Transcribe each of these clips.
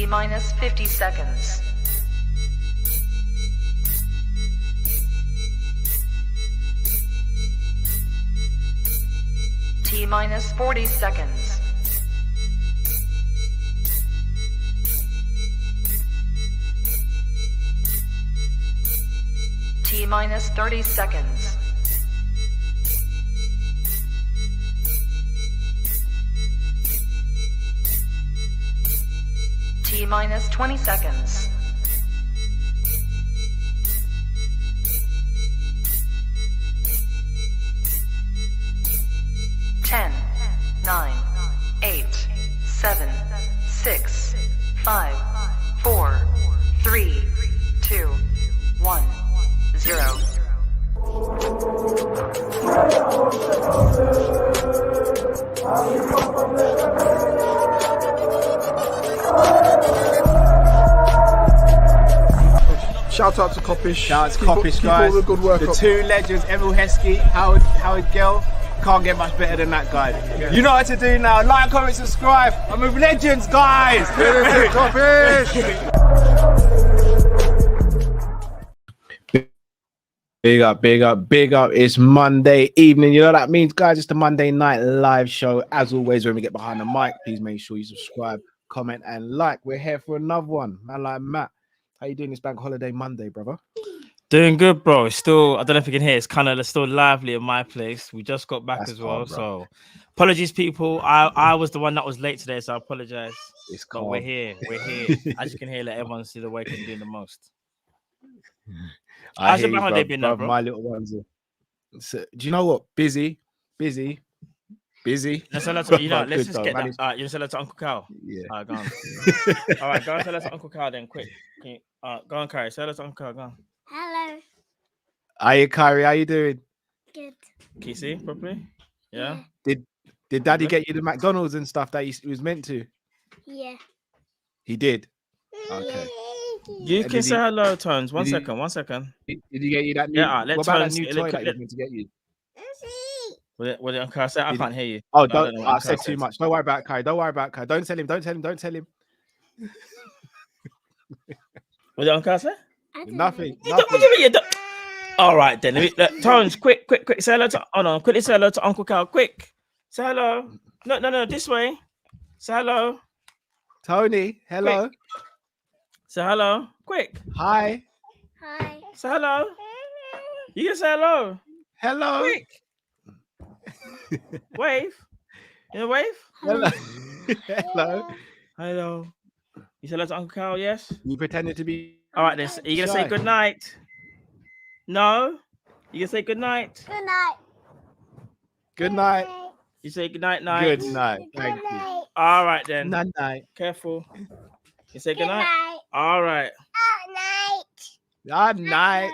T-minus 50 seconds. T-minus 40 seconds. T-minus 30 seconds. T-minus 20 seconds. Ten, 9, 8, 7, 6, 5, 4, 3, 2, 1, 0. Shout out to Kopish. Shout out to Kopish, guys. All the good work the up. two legends, Emil Heskey, Howard Gill. Can't get much better than that guy. Yeah. You know what to do now. Like, comment, subscribe. I'm with legends, guys. Kopish. Big up, big up, big up. It's Monday evening. You know what that means, guys? It's the Monday night live show. As always, when we get behind the mic, please make sure you subscribe, comment, and like. We're here for another one. Man like Matt. How you doing this bank holiday Monday, brother? Doing good, bro. It's still, I don't know if you can hear, it's kind of still lively in my place. We just got back as well. So apologies, people. I was the one that was late today, so I apologize. It's but calm. we're here. We're here. As you can hear, like, everyone's still awake and doing the most. How's your bank holiday been now, bro? My little ones are... So, do you know what? Busy. Let's sell that to, let's just get that. You want to sell that to Uncle Cal? Yeah. All right, go on. All right, go and sell that to Uncle Cal then, quick. Can you, go on, Carrie. Sell that to Uncle Cal, go on. Hello. Hiya, Kyrie. How you doing? Good. Can you see properly? Yeah. Did Daddy get you the McDonald's and stuff that he was meant to? Yeah. He did. Okay. You can say hello, Tones. One second. Did he get you that new? Yeah, what about that new toy that he was meant to get you? What did Uncle say? I can't hear you. Oh, I said too much. Don't worry about Kai. Don't tell him. Don't tell him. What did Uncle say? Nothing. What do you mean you don't? All right then. Tones, quick. Say hello to. Oh no, quickly say hello to Uncle Cal. Quick. Say hello. No. This way. Say hello. Tony. Hello. Quick. Say hello. Quick. Hi. Hi. Say hello. You can say hello. Hello. Quick. Wave. You know wave? Hello. Hello. You said hello to Uncle Cal, yes? You pretended to be. All right, then. Are you going to say good night? No? You going to say good night? Good night. Good night. You say good night, night? Good night. Thank you. All right, then. Night. Careful. You say good night? All right. Good night.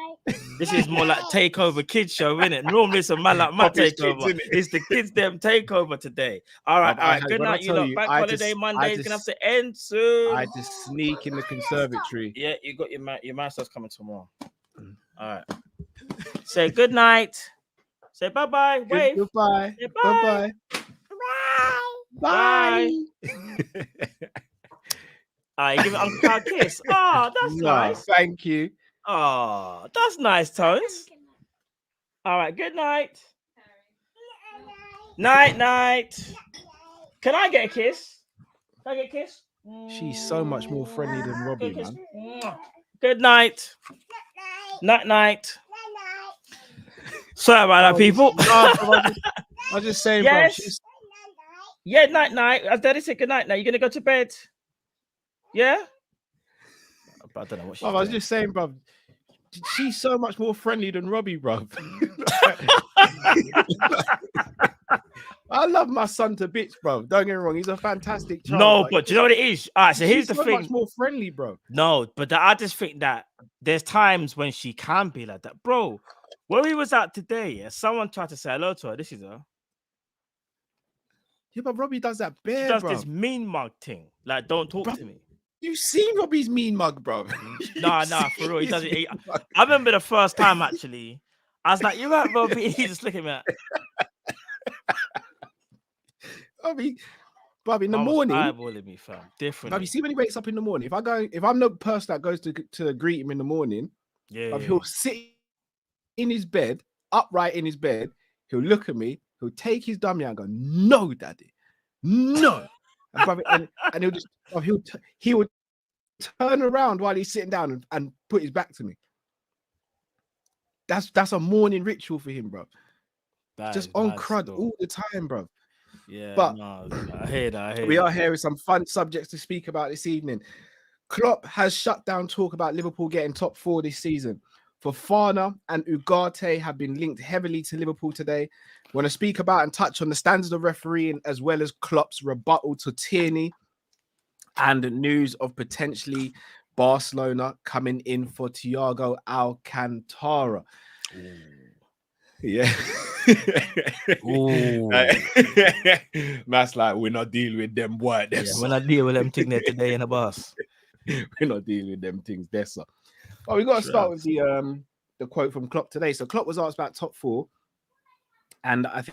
This is more like Takeover Kids show, isn't it? Normally it's a man like my takeover. It's the kids them takeover today. All right. Good night, you lot. Bank holiday Monday is gonna have to end soon. I just sneak in the conservatory. Yeah, you got your master's coming tomorrow. All right. Say good night. Say bye-bye. Wave. Goodbye. Say Bye. Bye. You give Uncle Cal a kiss. Oh, that's nice. Thank you. Oh, that's nice, Tones. All right, good night. Night. Can I get a kiss? Can I get a kiss? She's so much more friendly than Robbie, man. Good night. Night. Sorry about that, people. I was just saying, yes. Bro. Yeah, night. As Daddy said good night. Now you're gonna go to bed. Yeah. But I don't know what she's I was just saying, bro. She's so much more friendly than Robbie, bro. I love my son to bits, bro. Don't get me wrong, he's a fantastic child. No, but do you know what it is? All right, so here's the so thing. Much more friendly, bro. No, but I just think that there's times when she can be like that, bro. Where we was at today, someone tried to say hello to her. This is her. Yeah, but Robbie does that bare, She does bro. this mean mug thing. Like, don't talk to me. You've seen Robbie's mean mug, bro. Nah, for real. He does it. I remember the first time, actually. I was like, you're right, Robbie. He just looked at me like... Bruv, in the Man was morning, eyeballing me, fam. bruv, Differently. you see when he wakes up in the morning, if I'm the person that goes to greet him in the morning, bruv, he'll sit in his bed, upright in his bed, he'll look at me, he'll take his dummy out and go, "No, daddy, no." And, bruv, and he'll just, bruv, he would turn around while he's sitting down and put his back to me. That's a morning ritual for him, bro. Just on crud all the time, bro. Yeah, but no, I hear that. We are here with some fun subjects to speak about this evening. Klopp has shut down talk about Liverpool getting top 4 this season. Fofana and Ugarte have been linked heavily to Liverpool today. We want to speak about and touch on the standards of refereeing, as well as Klopp's rebuttal to Tierney, and the news of potentially Barcelona coming in for Thiago Alcantara. Ooh. Yeah. That's like, we're not dealing with them, boy. We're not dealing with them things there today in the bus. We're not dealing with them things there, sir. Oh, we got to start with the quote from Klopp today. So Klopp was asked about top 4, and I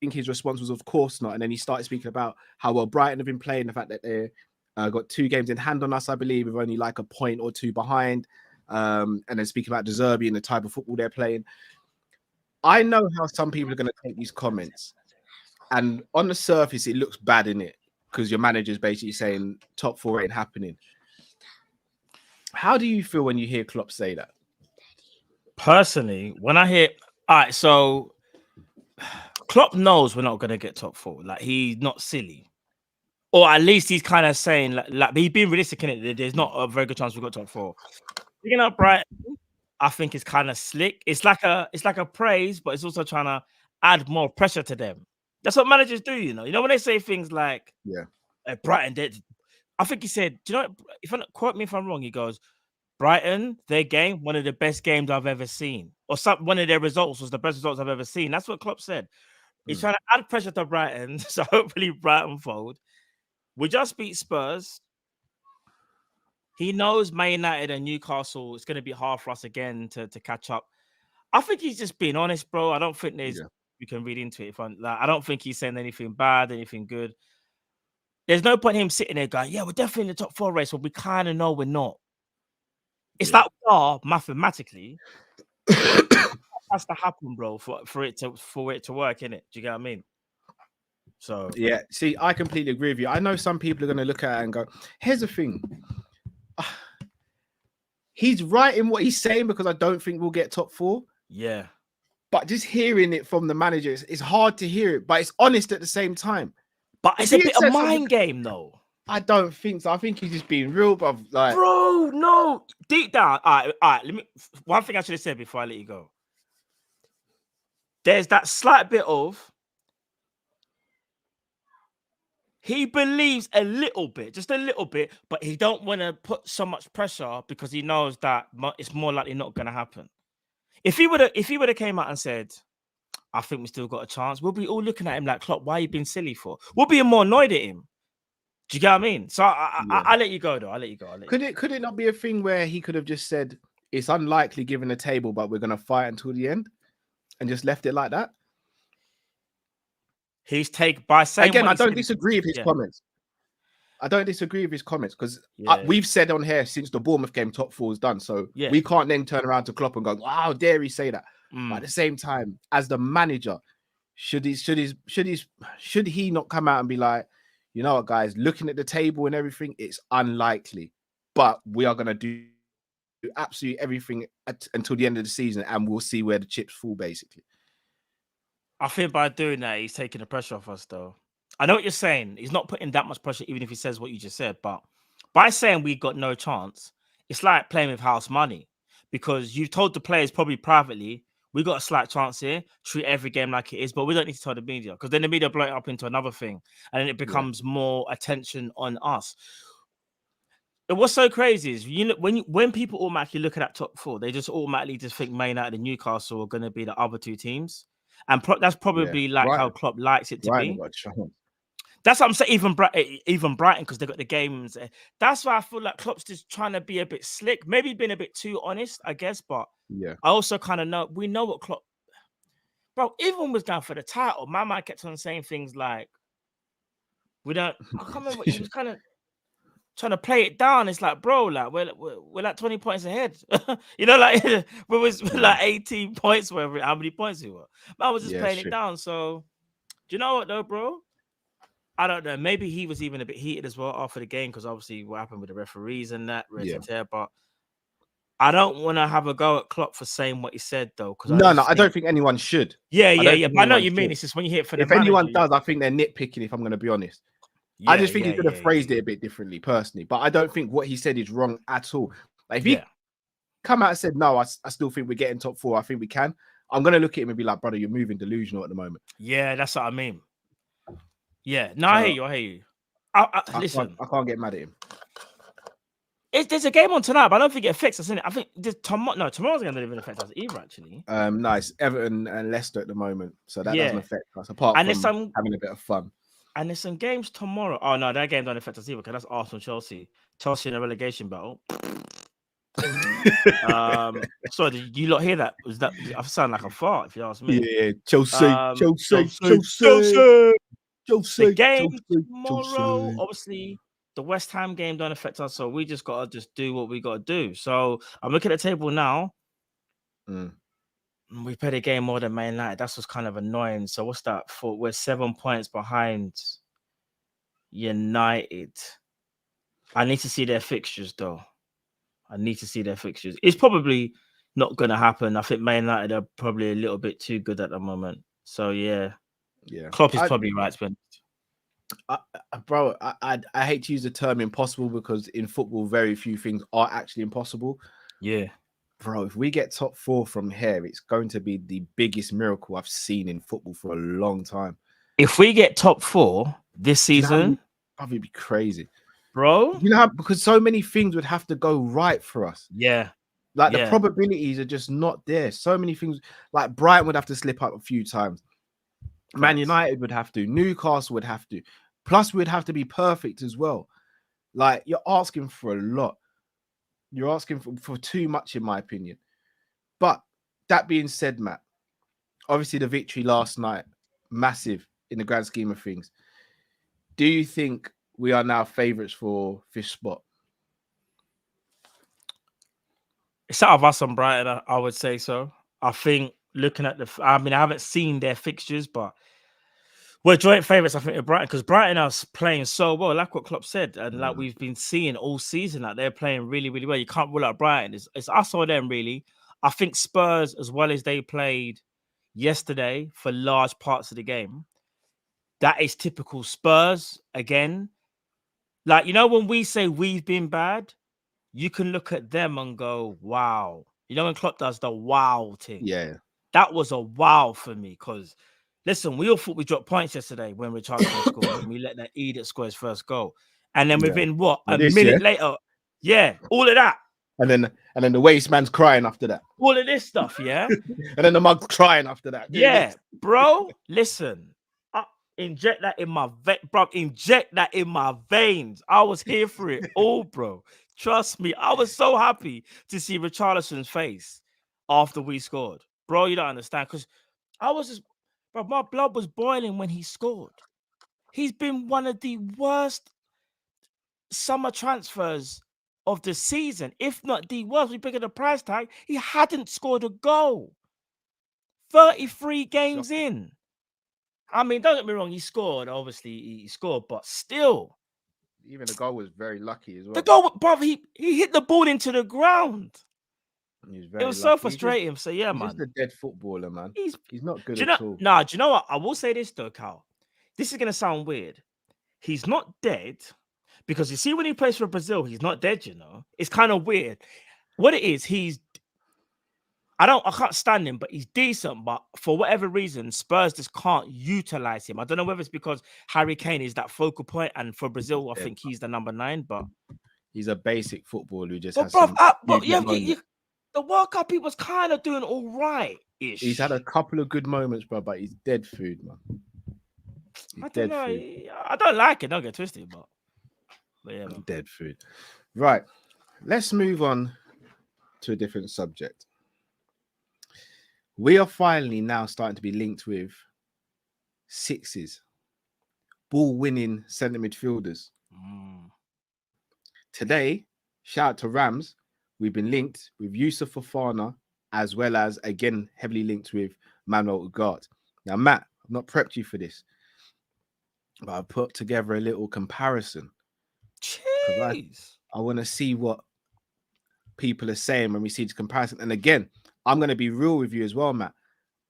think his response was, of course not. And then he started speaking about how well Brighton have been playing, the fact that they got 2 games in hand on us, I believe, with only like a point or 2 behind. And then speaking about De Zerbi and the type of football they're playing. I know how some people are going to take these comments, and on the surface, it looks bad, in it, because your manager's basically saying top 4 ain't happening. How do you feel when you hear Klopp say that? Personally, when I hear, all right, so Klopp knows we're not going to get top 4. Like, he's not silly. Or at least he's kind of saying, like he's being realistic in it. There's not a very good chance we got top 4. Picking up Brighton, I think it's kind of slick. It's like a praise, but it's also trying to add more pressure to them. That's what managers do, you know. You know when they say things like, Brighton did. I think he said, do you know? If quote me if I'm wrong, he goes, Brighton, their game, one of the best games I've ever seen, or one of their results was the best results I've ever seen. That's what Klopp said. He's trying to add pressure to Brighton, so hopefully Brighton fold. We just beat Spurs. He knows Man United and Newcastle, it's going to be hard for us again to catch up. I think he's just being honest, bro. I don't think you can read into it. I don't think he's saying anything bad, anything good. There's no point in him sitting there going, yeah, we're definitely in the top 4 race, but we kind of know we're not. It's like we are mathematically. It has to happen, bro, for it to work, innit? Do you get what I mean? So yeah, see, I completely agree with you. I know some people are going to look at it and go, here's the thing. He's right in what he's saying, because I don't think we'll get top 4. Yeah. But just hearing it from the manager, it's hard to hear it, but it's honest at the same time. But it's a bit of mind game, though. I don't think so. I think he's just being real, bro. Like, bro, no. Deep down. All right. One thing I should have said before I let you go. There's that slight bit of, he believes a little bit, just a little bit, but he don't want to put so much pressure because he knows that it's more likely not going to happen. If he would have came out and said, I think we still got a chance, we'll be all looking at him like, Klopp, why are you being silly for? We'll be more annoyed at him. Do you get what I mean? So I'll let you go, though. I'll let you go. Could it not be a thing where he could have just said, it's unlikely given the table, but we're going to fight until the end, and just left it like that? He's by saying again, I don't disagree with his comments. I don't disagree with his comments, because we've said on here since the Bournemouth game, top 4 is done. So we can't then turn around to Klopp and go, "Wow, how dare he say that?" But at the same time, as the manager, should he not come out and be like, you know what, guys, looking at the table and everything, it's unlikely, but we are going to do absolutely everything until the end of the season, and we'll see where the chips fall, basically. I think by doing that, he's taking the pressure off us, though. I know what you're saying. He's not putting that much pressure, even if he says what you just said. But by saying we got no chance, it's like playing with house money, because you've told the players probably privately, we got a slight chance here, treat every game like it is, but we don't need to tell the media, because then the media blow it up into another thing, and then it becomes more attention on us. And what's so crazy is, you know, when people automatically look at that top 4, they just automatically just think Man United and Newcastle are going to be the other 2 teams. And that's probably how Klopp likes it to be. That's what I'm saying. Even Brighton, because they got the games. That's why I feel like Klopp's just trying to be a bit slick. Maybe being a bit too honest, I guess. But I also kind of know, we know what Klopp, bro. Even when was down for the title, my man kept on saying things like, We don't. I can't remember. He was kind of trying to play it down. It's like, bro, like we're like 20 points ahead. You know, like we was like 18 points, whatever. How many points we were? But I was just playing it down. So, do you know what though, bro? I don't know. Maybe he was even a bit heated as well after the game because obviously what happened with the referees and that. But I don't want to have a go at Klopp for saying what he said though. Because No, I don't think anyone should. Yeah. But I know what you mean. It's just when you hear it for the if anyone does, I think they're nitpicking. If I'm going to be honest, I just think he could have phrased it a bit differently, personally. But I don't think what he said is wrong at all. Like if he come out and said no, I still think we're getting top 4. I think we can. I'm going to look at him and be like, brother, you're moving delusional at the moment. Yeah, that's what I mean. Yeah, no, I hear you. Listen, I can't get mad at him. There's a game on tonight, but I don't think it affects us, innit? I think tomorrow's game doesn't even affect us either, actually. Nice. Everton and Leicester at the moment, so that doesn't affect us. Apart from having a bit of fun. And there's some games tomorrow. Oh no, that game don't affect us either because that's Arsenal Chelsea. Chelsea in a relegation battle. Sorry, did you lot hear that? I sound like a fart if you ask me. Yeah, Chelsea. The game tomorrow, obviously, the West Ham game don't affect us, so we just gotta do what we gotta do. So I'm looking at the table now. We played a game more than Man United. That's what's kind of annoying. So what's that? We're 7 points behind United. I need to see their fixtures, though. It's probably not going to happen. I think Man United are probably a little bit too good at the moment. So yeah. Klopp is probably right, Spen. Bro, I hate to use the term impossible because in football, very few things are actually impossible. Yeah. Bro, if we get top 4 from here, it's going to be the biggest miracle I've seen in football for a long time. If we get top 4 this season, probably be crazy, bro. You know how, because so many things would have to go right for us. Yeah. Like the probabilities are just not there. So many things, like Brighton would have to slip up a few times. Man United would have to. Newcastle would have to. Plus, we'd have to be perfect as well. Like, you're asking for a lot. You're asking for too much, in my opinion. But that being said, Matt, obviously the victory last night, massive in the grand scheme of things. Do you think we are now favourites for 5th spot? It's out of us on Brighton, I would say so. I think looking at I haven't seen their fixtures, but we're joint favourites, I think, with Brighton, because Brighton are playing so well, like what Klopp said, and like we've been seeing all season, like they're playing really, really well. You can't rule out Brighton. It's us or them, really. I think Spurs, as well as they played yesterday for large parts of the game, that is typical Spurs again. Like, you know, when we say we've been bad, you can look at them and go, wow. You know, when Klopp does the wow thing. Yeah. That was a wow for me because, listen, we all thought we dropped points yesterday when Richarlison scored and we let that idiot score his first goal. And then within a minute later, all of that. And then the waste man's crying after that. All of this stuff, yeah. And then the mug's crying after that. Yeah, bro, listen. Inject that in my inject that in my veins. I was here for it all, bro. Trust me. I was so happy to see Richarlison's face after we scored. Bro, you don't understand. Because I was just, bro, my blood was boiling when he scored. He's been one of the worst summer transfers of the season, if not the worst. We pick up the price tag. He hadn't scored a goal. 33 games in. I mean, don't get me wrong, he scored. Obviously, he scored, but still. Even the goal was very lucky as well. The goal, bro, he hit the ball into the ground. It was so frustrating. So, yeah, man. He's just a dead footballer, man. He's not good at all. Nah, do you know what? I will say this, though, Cal. This is going to sound weird. He's not dead because you see when he plays for Brazil, he's not dead, you know. It's kind of weird. What it is, I can't stand him, but he's decent. But for whatever reason, Spurs just can't utilize him. I don't know whether it's because Harry Kane is that focal point, and for Brazil, I think he's the number 9. But he's a basic footballer who just has. The World Cup, he was kind of doing all right. He's had a couple of good moments, bro, but he's dead food, man. I don't know. I don't like it. Don't get twisted, but yeah, man. Dead food. Right. Let's move on to a different subject. We are finally now starting to be linked with 6s. ball-winning centre midfielders. Today, shout out to Rams. We've been linked with Yusuf Fofana, as well as, again, heavily linked with Manuel Ugarte. Now, Matt, I've not prepped you for this, but I've put together a little comparison. Jeez. I want to see what people are saying when we see this comparison. And again, I'm going to be real with you as well, Matt.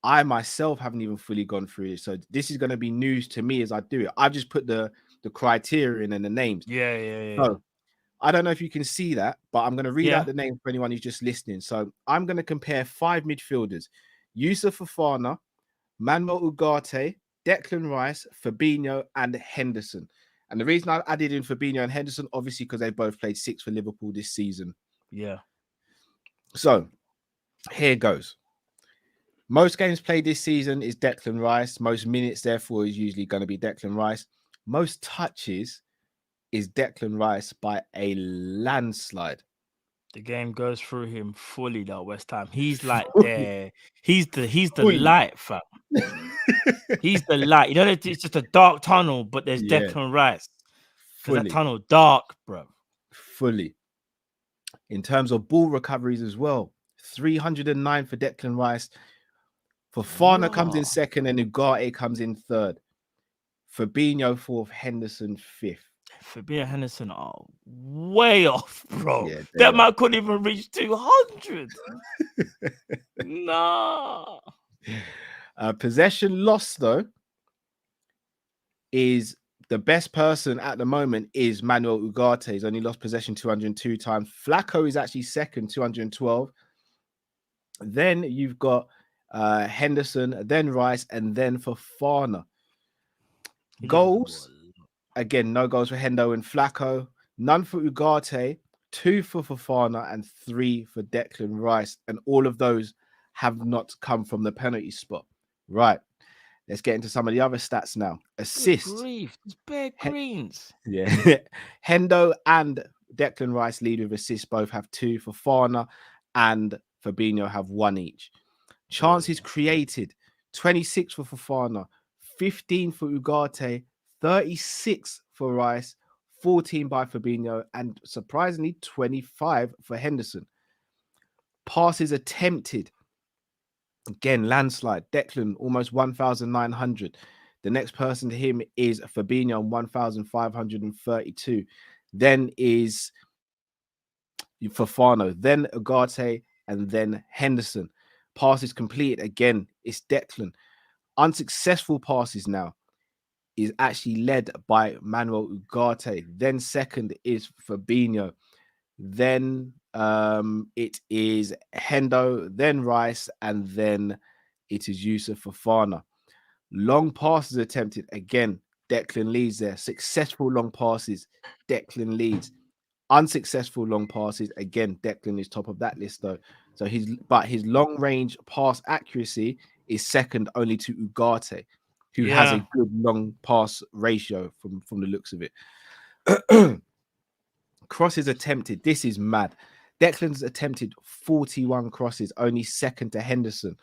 I myself haven't even fully gone through it. So this is going to be news to me as I do it. I've just put the criterion and the names. Yeah. So I don't know if you can see that, but I'm going to read Yeah. out the name for anyone who's just listening. So I'm going to compare 5 midfielders: Yusuf Fofana, Manuel Ugarte, Declan Rice, Fabinho, and Henderson. And the reason I added in Fabinho and Henderson, obviously, because they both played 6 for Liverpool this season. Yeah. So here goes. Most games played this season is Declan Rice. Most minutes, therefore, is usually going to be Declan Rice. Most touches is Declan Rice by a landslide. The game goes through him fully, that West Ham. He's like Fully. there. He's the Fully. light, fam. He's the light. You know, it's just a dark tunnel, but there's Yeah. Declan Rice. Because that Fully. tunnel dark, bro. Fully. In terms of ball recoveries as well, 309 for Declan Rice. Fofana comes in second and Ugarte comes in third. Fabinho fourth, Henderson fifth. Fabinho, Henderson are way off, bro. Yeah, they That are. man couldn't even reach 200. Nah. Possession lost, though, is the best person at the moment is Manuel Ugarte. He's only lost possession 202 times. Flacco is actually second, 212. Then you've got Henderson, then Rice, and then Fofana. Goals, again, no goals for Hendo and Flacco. None for Ugarte, 2 for Fofana, and 3 for Declan Rice. And all of those have not come from the penalty spot. Right. Let's get into some of the other stats now. Assists. Grief. It's bare greens. Yeah. Hendo and Declan Rice lead with assists. Both have 2. Fofana and Fabinho have 1 each. Chances created, 26 for Fofana, 15 for Ugarte, 36 for Rice, 14 by Fabinho, and surprisingly 25 for Henderson. Passes attempted, again, landslide. Declan, almost 1,900. The next person to him is Fabinho on 1,532. Then is Fofana, then Ugarte, and then Henderson. Passes completed, again, it's Declan. Unsuccessful passes now is actually led by Manuel Ugarte. Then second is Fabinho. Then it is Hendo, then Rice, and then it is Yusuf Fofana. Long passes attempted, again, Declan leads there. Successful long passes, Declan leads. Unsuccessful long passes, again, Declan is top of that list though. So his long range pass accuracy is second only to Ugarte, who has a good long pass ratio from the looks of it. Crosses attempted. This is mad. Declan's attempted 41 crosses, only second to Henderson.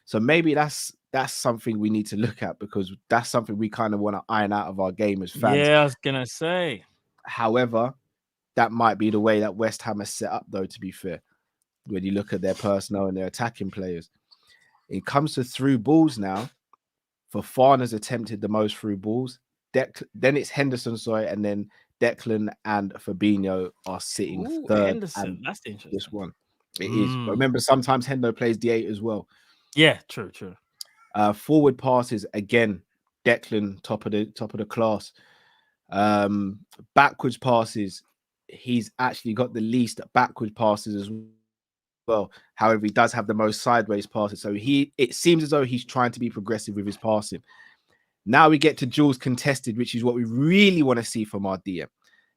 So maybe that's something we need to look at, because that's something we kind of want to iron out of our game as fans. Yeah, I was gonna say. However, that might be the way that West Ham is set up, though, to be fair, when you look at their personnel and their attacking players. It comes to through balls now. Fofana's attempted the most through balls. Then it's Henderson, and then Declan and Fabinho are sitting third. Henderson, that's interesting. This one, it is. But remember, sometimes Hendo plays the 8 as well. Yeah, true. Forward passes, again, Declan top of the class. Backwards passes, he's actually got the least backwards passes as well. However, he does have the most sideways passes. So it seems as though he's trying to be progressive with his passing. Now we get to duels contested, which is what we really want to see from our DM.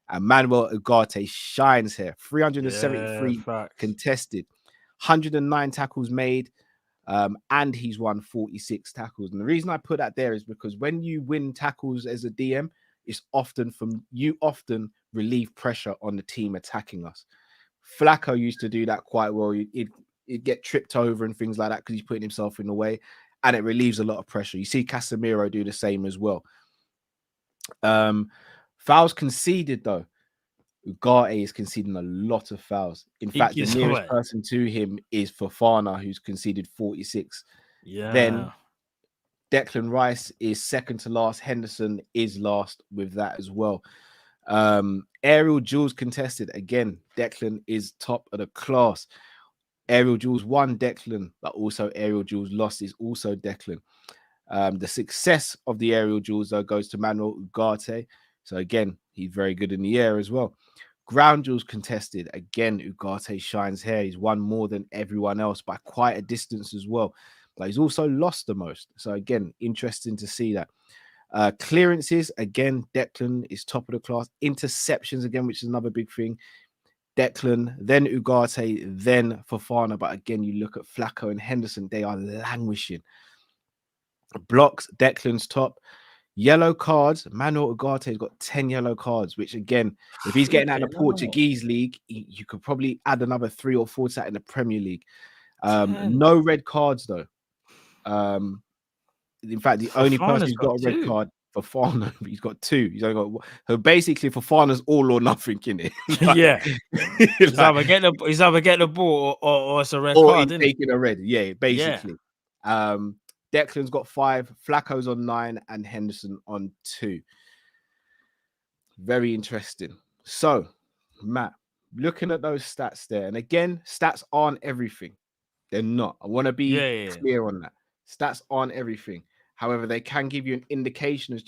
And Manuel Ugarte shines here. 373 contested, 109 tackles made, and he's won 46 tackles. And the reason I put that there is because when you win tackles as a DM, it's often you often relieve pressure on the team attacking us. Flacco used to do that quite well. He'd get tripped over and things like that because he's putting himself in the way, and it relieves a lot of pressure. You see Casemiro do the same as well. Fouls conceded though. Ugarte is conceding a lot of fouls. In He fact, the gives nearest away. person to him is Fofana, who's conceded 46. Yeah. Then Declan Rice is second to last. Henderson is last with that as well. Aerial duels contested. Again, Declan is top of the class. Aerial duels won Declan, but also aerial duels lost is also Declan. The success of the aerial duels, though, goes to Manuel Ugarte. So again, he's very good in the air as well. Ground duels contested. Again, Ugarte shines here. He's won more than everyone else by quite a distance as well. But he's also lost the most. So again, interesting to see that. Clearances, again, Declan is top of the class. Interceptions, again, which is another big thing. Declan, then Ugarte, then Fofana. But again, you look at Flacco and Henderson, they are languishing. Blocks, Declan's top. Yellow cards, Manuel Ugarte has got 10 yellow cards, which again, if he's getting out of the Portuguese league, you could probably add another 3 or 4 to that in the Premier League. No red cards, though. In fact, the only person who's got a red card, Fofana, he's got 2. He's only got 1. So basically, Fofana's all or nothing in it. Yeah. He's either getting the ball or it's a red card, he's taking a red. Yeah, basically. Yeah. Declan's got 5, Flacco's on 9, and Henderson on 2. Very interesting. So, Matt, looking at those stats there, and again, stats aren't everything. They're not. I want to be clear on that. Stats aren't everything. However, they can give you an indication as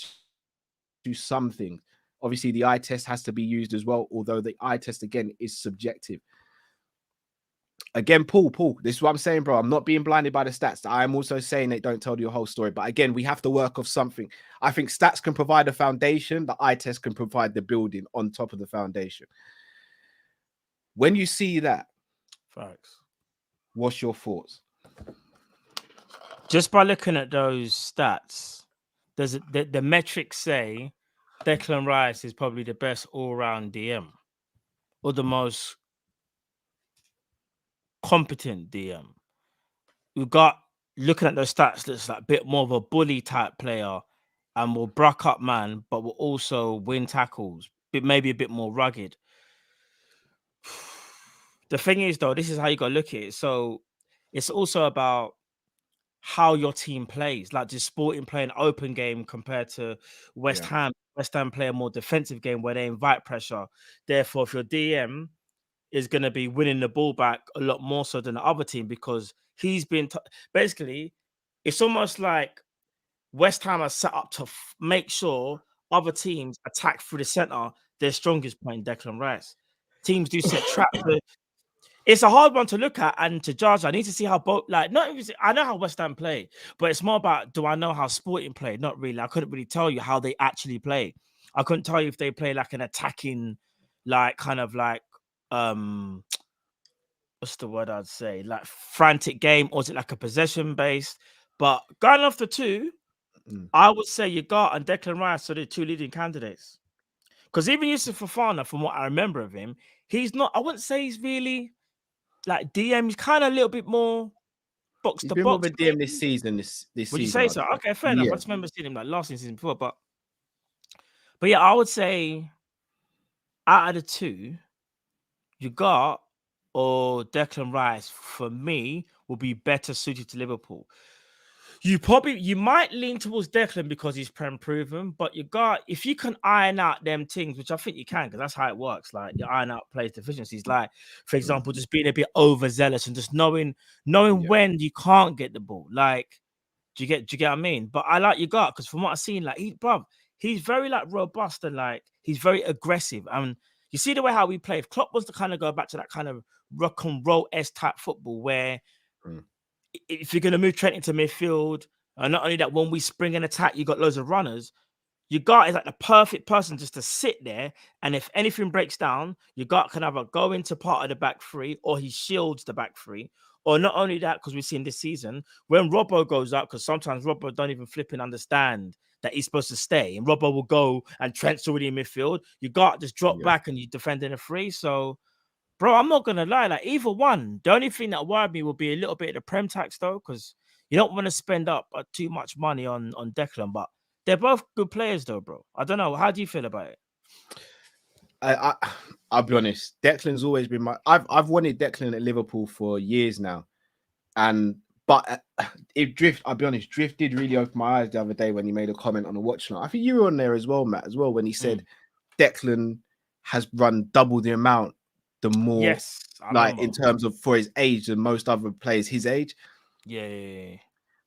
to something. Obviously, the eye test has to be used as well, although the eye test, again, is subjective. Again, Paul, this is what I'm saying, bro. I'm not being blinded by the stats. I am also saying they don't tell you a whole story. But again, we have to work off something. I think stats can provide a foundation. The eye test can provide the building on top of the foundation. When you see that, facts. What's your thoughts? Just by looking at those stats, the metrics say Declan Rice is probably the best all-round DM or the most competent DM. We've got, looking at those stats, looks like a bit more of a bully type player and will bruck up man, but will also win tackles, but maybe a bit more rugged. The thing is, though, this is how you got to look at it. So it's also about how your team plays. Like, does Sporting play an open game compared to West Ham? West Ham play a more defensive game where they invite pressure. Therefore, if your DM is going to be winning the ball back a lot more so than the other team, because he's been basically, it's almost like West Ham are set up to make sure other teams attack through the center, their strongest point, Declan Rice. Teams do set traps. It's a hard one to look at and to judge. I need to see how both, like, not even, I know how West Ham play, but it's more about, do I know how Sporting play? Not really. I couldn't really tell you how they actually play. I couldn't tell you if they play like an attacking, like, kind of like, what's the word I'd say? Like frantic game, or is it like a possession based? But going off the 2, I would say Ugarte and Declan Rice are the 2 leading candidates. Because even Yusuf Fofana, from what I remember of him, he's not, I wouldn't say he's really like DM. He's kind of a little bit more box to box. He's been more of a DM this season. This Would season, you say so? Okay, fair enough. I just remember seeing him like last season before, but yeah, I would say out of the 2, Ugarte or Declan Rice for me will be better suited to Liverpool. You might lean towards Declan because he's Prem proven, but if you can iron out them things, which I think you can, because that's how it works. Like, you iron out players' deficiencies, like, for example, just being a bit overzealous and just knowing when you can't get the ball. Like, do you get what I mean? But I like Ugarte because from what I've seen, like, he's very like robust and like he's very aggressive. And you see the way how we play. If Klopp was to kind of go back to that kind of rock and roll-esque type football where if you're going to move Trent into midfield, and not only that, when we spring an attack, you got loads of runners. Ugarte is like the perfect person just to sit there, and if anything breaks down, Ugarte can either go into part of the back 3 or he shields the back 3. Or not only that, because we've seen this season, when Robbo goes up, because sometimes Robbo don't even flipping understand that he's supposed to stay, and Robbo will go and Trent's already in midfield, Ugarte just drop back and you defend in a 3. So, bro, I'm not gonna lie, like either one. The only thing that worried me will be a little bit of the Prem tax though, because you don't want to spend up too much money on Declan, but They're both good players, though, bro. I don't know. How do you feel about it? I'll be honest. Declan's always been I've wanted Declan at Liverpool for years now, but I'll be honest, Drift did really open my eyes the other day when he made a comment on the watch night. I think you were on there as well, Matt, as well, when he said Declan has run double the amount, the more Yes, in terms of for his age than most other players his age. Yeah.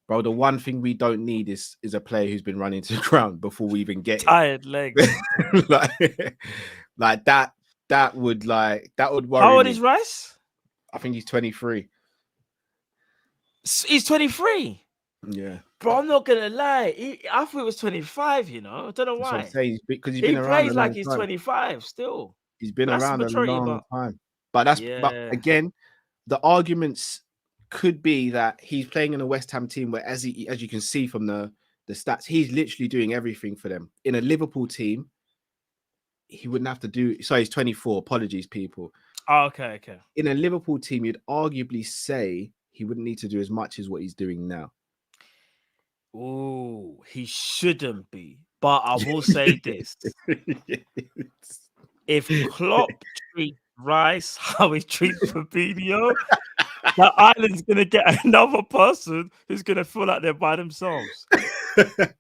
Bro, the one thing we don't need is a player who's been running to the ground before we even get tired legs. like that would worry How old me. is Rice? I think he's 23. He's 23. Yeah, bro, I'm not gonna lie. I thought it was 25. I don't know that's why. what I'm saying. Because he been around plays a like long he's time. 25 still. He's been That's around maturity, a long time. But again, the arguments could be that he's playing in a West Ham team where, as you can see from the stats, he's literally doing everything for them. In a Liverpool team, he wouldn't have to do. Sorry, he's 24. Apologies, people. Oh, okay. In a Liverpool team, you'd arguably say he wouldn't need to do as much as what he's doing now. Oh, he shouldn't be. But I will say this: if Klopp treats Rice how he treats Fabinho, the island's gonna get another person who's gonna feel like they're by themselves.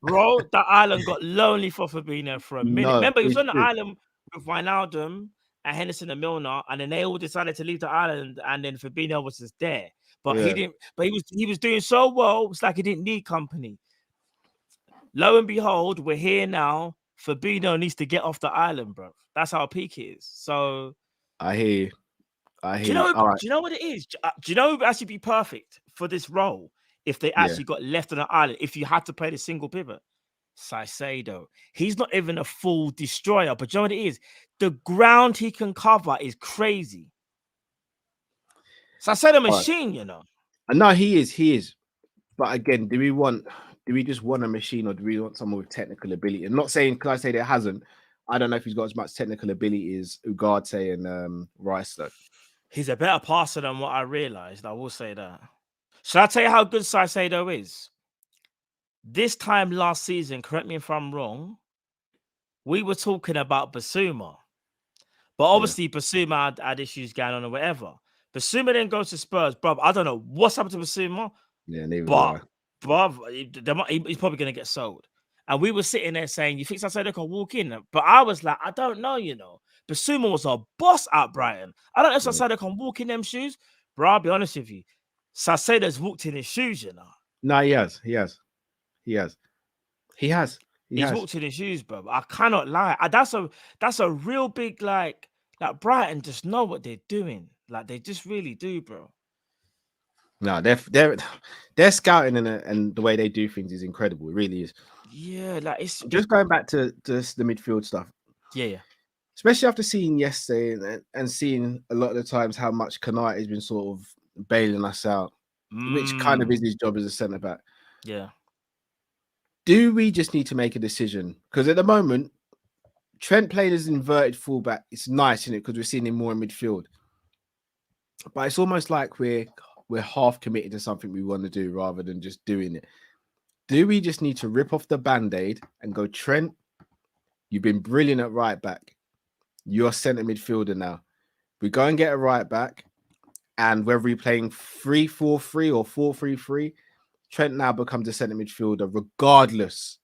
Bro, the island got lonely for Fabinho for a minute. Remember, he was on the island with Wijnaldum and Henderson and Milner, and then they all decided to leave the island, and then Fabinho was just there. But he didn't. But he was doing so well. It's like he didn't need company. Lo and behold, we're here now. Fabinho needs to get off the island, bro. That's how peak it is. So I hear you. Do you know what it is? Do you know who would actually be perfect for this role if they actually got left on an island? If you had to play the single pivot, Saicedo. He's not even a full destroyer, but do you know what it is? The ground he can cover is crazy. Saicedo machine, No, he is. But again, do we just want a machine, or do we want someone with technical ability? I'm not saying, because I say there hasn't. I don't know if he's got as much technical ability as Ugarte and Rice, though. He's a better passer than what I realized. I will say that. Shall I tell you how good Saicedo is? This time last season, correct me if I'm wrong, we were talking about Basuma. But obviously, Basuma had issues going on or whatever. Basuma then goes to Spurs. Bruv, I don't know what's happened to Basuma. Yeah, neither but he's probably going to get sold. And we were sitting there saying, you think Saicedo can walk in? But I was like, I don't know, Basuma was a boss at Brighton. I don't know if Saicedo can walk in them shoes. Bro, I'll be honest with you. Saicedo's walked in his shoes, No, he has. He's walked in his shoes, bro. I cannot lie. That's a real big, like Brighton just know what they're doing. Like, they just really do, bro. No, they're scouting and the way they do things is incredible. It really is. Yeah, like it's just going back to the midfield stuff. Yeah. Especially after seeing yesterday and seeing a lot of the times how much Konate has been sort of bailing us out, which kind of is his job as a centre back. Yeah. Do we just need to make a decision? Because at the moment, Trent playing as inverted fullback, it's nice, isn't it? Because we're seeing him more in midfield. But it's almost like we're half committed to something we want to do rather than just doing it. Do we just need to rip off the Band-Aid and go, Trent, you've been brilliant at right back. You're centre midfielder now. We go and get a right back, and whether we're playing 3-4-3 or 4-3-3, Trent now becomes a centre midfielder regardless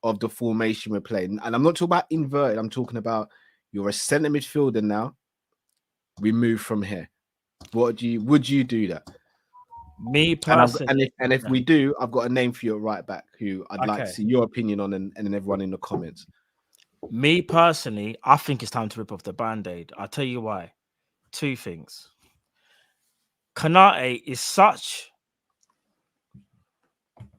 of the formation we're playing. And I'm not talking about inverted. I'm talking about you're a centre midfielder now. We move from here. Would you do that? Me personally. And if we do, I've got a name for you at right back who I'd like to see your opinion on, and then everyone in the comments. Me personally, I think it's time to rip off the Band-Aid. I'll tell you why. Two things. Konate is such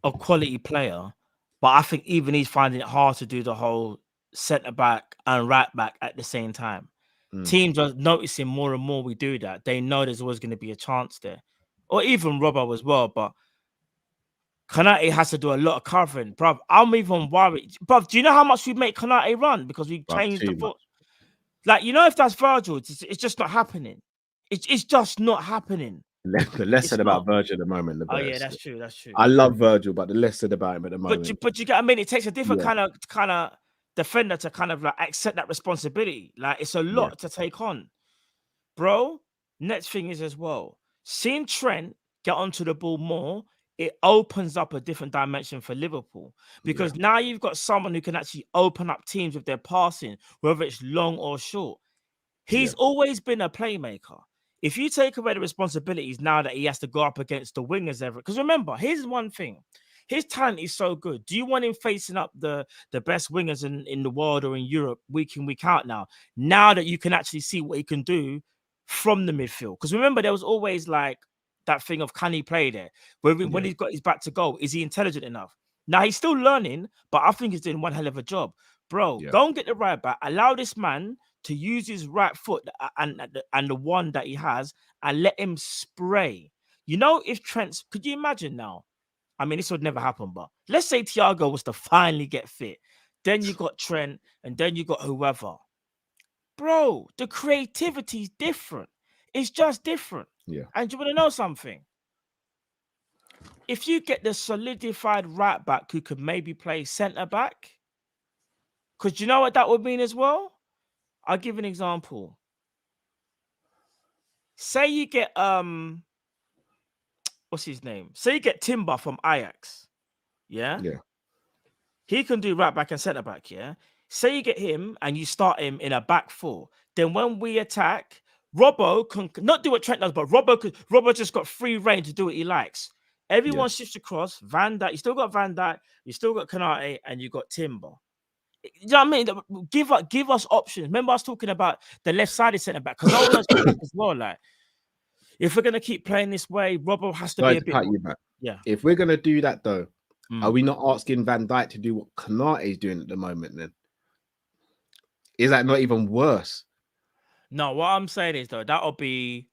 a quality player, but I think even he's finding it hard to do the whole centre back and right back at the same time. Teams are noticing more and more we do that. They know there's always going to be a chance there. Or even Robbo as well, but Konate has to do a lot of covering. Bruv, I'm even worried. Bruv, do you know how much we make Konate run? Because we changed the foot. Like, if that's Virgil, it's just not happening. It's just not happening. The less It's said not. about Virgil at the moment, the Oh better. yeah, that's true. That's true. I love Virgil, but the less said about him at the moment. But you get, I mean, it takes a different Yeah. kind of defender to kind of like accept that responsibility. Like it's a lot to take on, bro. Next thing is as well, seeing Trent get onto the ball more, it opens up a different dimension for Liverpool because now you've got someone who can actually open up teams with their passing, whether it's long or short. He's always been a playmaker. If you take away the responsibilities now that he has to go up against the wingers ever, because remember, here's one thing. His talent is so good. Do you want him facing up the best wingers in the world or in Europe week in, week out now? Now that you can actually see what he can do from the midfield. Because remember, there was always like that thing of can he play there? When he's got his back to goal, is he intelligent enough? Now he's still learning, but I think he's doing one hell of a job. Bro, go and get the right back. Allow this man to use his right foot and the one that he has and let him spray. You know, if Trent's, could you imagine now? I mean, this would never happen, but let's say Thiago was to finally get fit. Then you got Trent and then you got whoever. Bro, the creativity is different. It's just different. Yeah. And you want to know something? If you get the solidified right back who could maybe play centre back, because you know what that would mean as well? I'll give an example. Say you get what's his name? Say you get Timber from Ajax. Yeah. He can do right back and centre back. Yeah. Say you get him and you start him in a back four. Then when we attack, Robbo can not do what Trent does, but Robbo just got free reign to do what he likes. Everyone shifts across. Van Dijk, you still got Van Dijk, you still got Kanate, and you got Timber. You know what I mean? Give us options. Remember, I was talking about the left-sided centre back because I was as well. Like, if we're gonna keep playing this way, Robbo has to be a bit. Cut you back. Yeah. If we're gonna do that though, are we not asking Van Dijk to do what Kanate is doing at the moment? Then is that not even worse? No, what I'm saying is though that'll be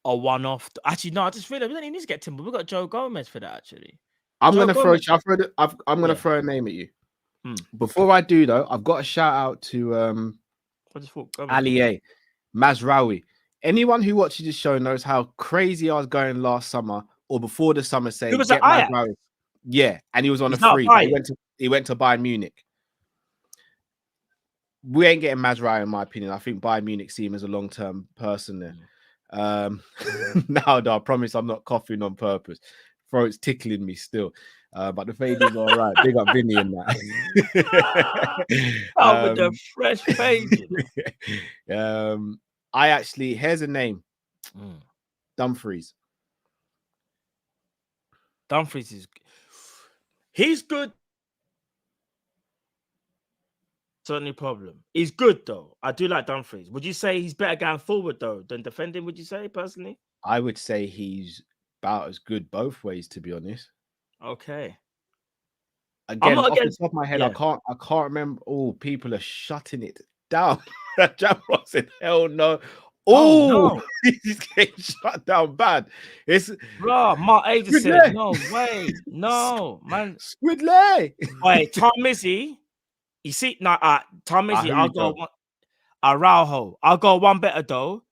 a one-off. Actually, no, I just realized we don't even need to get Timber. We got Joe Gomez for that. Actually, I'm gonna throw a name at you. Before I do though, I've got a shout out to Ali A, Mazraoui. Anyone who watches this show knows how crazy I was going last summer or before the summer saying get Mazraoui. Yeah, and he was on a free. He went to Bayern Munich. We ain't getting Mazraoui in my opinion. I think Bayern Munich see him as a long-term person there. Now, I promise I'm not coughing on purpose. Throat's tickling me still. But the fade is all right. Big up Vinny in that. With the fresh fade. I actually, here's a name. Dumfries. Dumfries is he's good. Certainly problem. He's good though. I do like Dumfries. Would you say he's better going forward though than defending? Would you say personally? I would say he's about as good both ways, to be honest. Okay. Again, off the top of my head, I can't remember. Oh, people are shutting it down. Jam said, "Hell no." Oh, no. He's getting shut down bad. It's bro. Mark Ada said, "No way, no man." Squidley. Wait, Tom Mizzy. You see, no, Tom Mizzy. I'll go one. Araujo. I'll go one better though.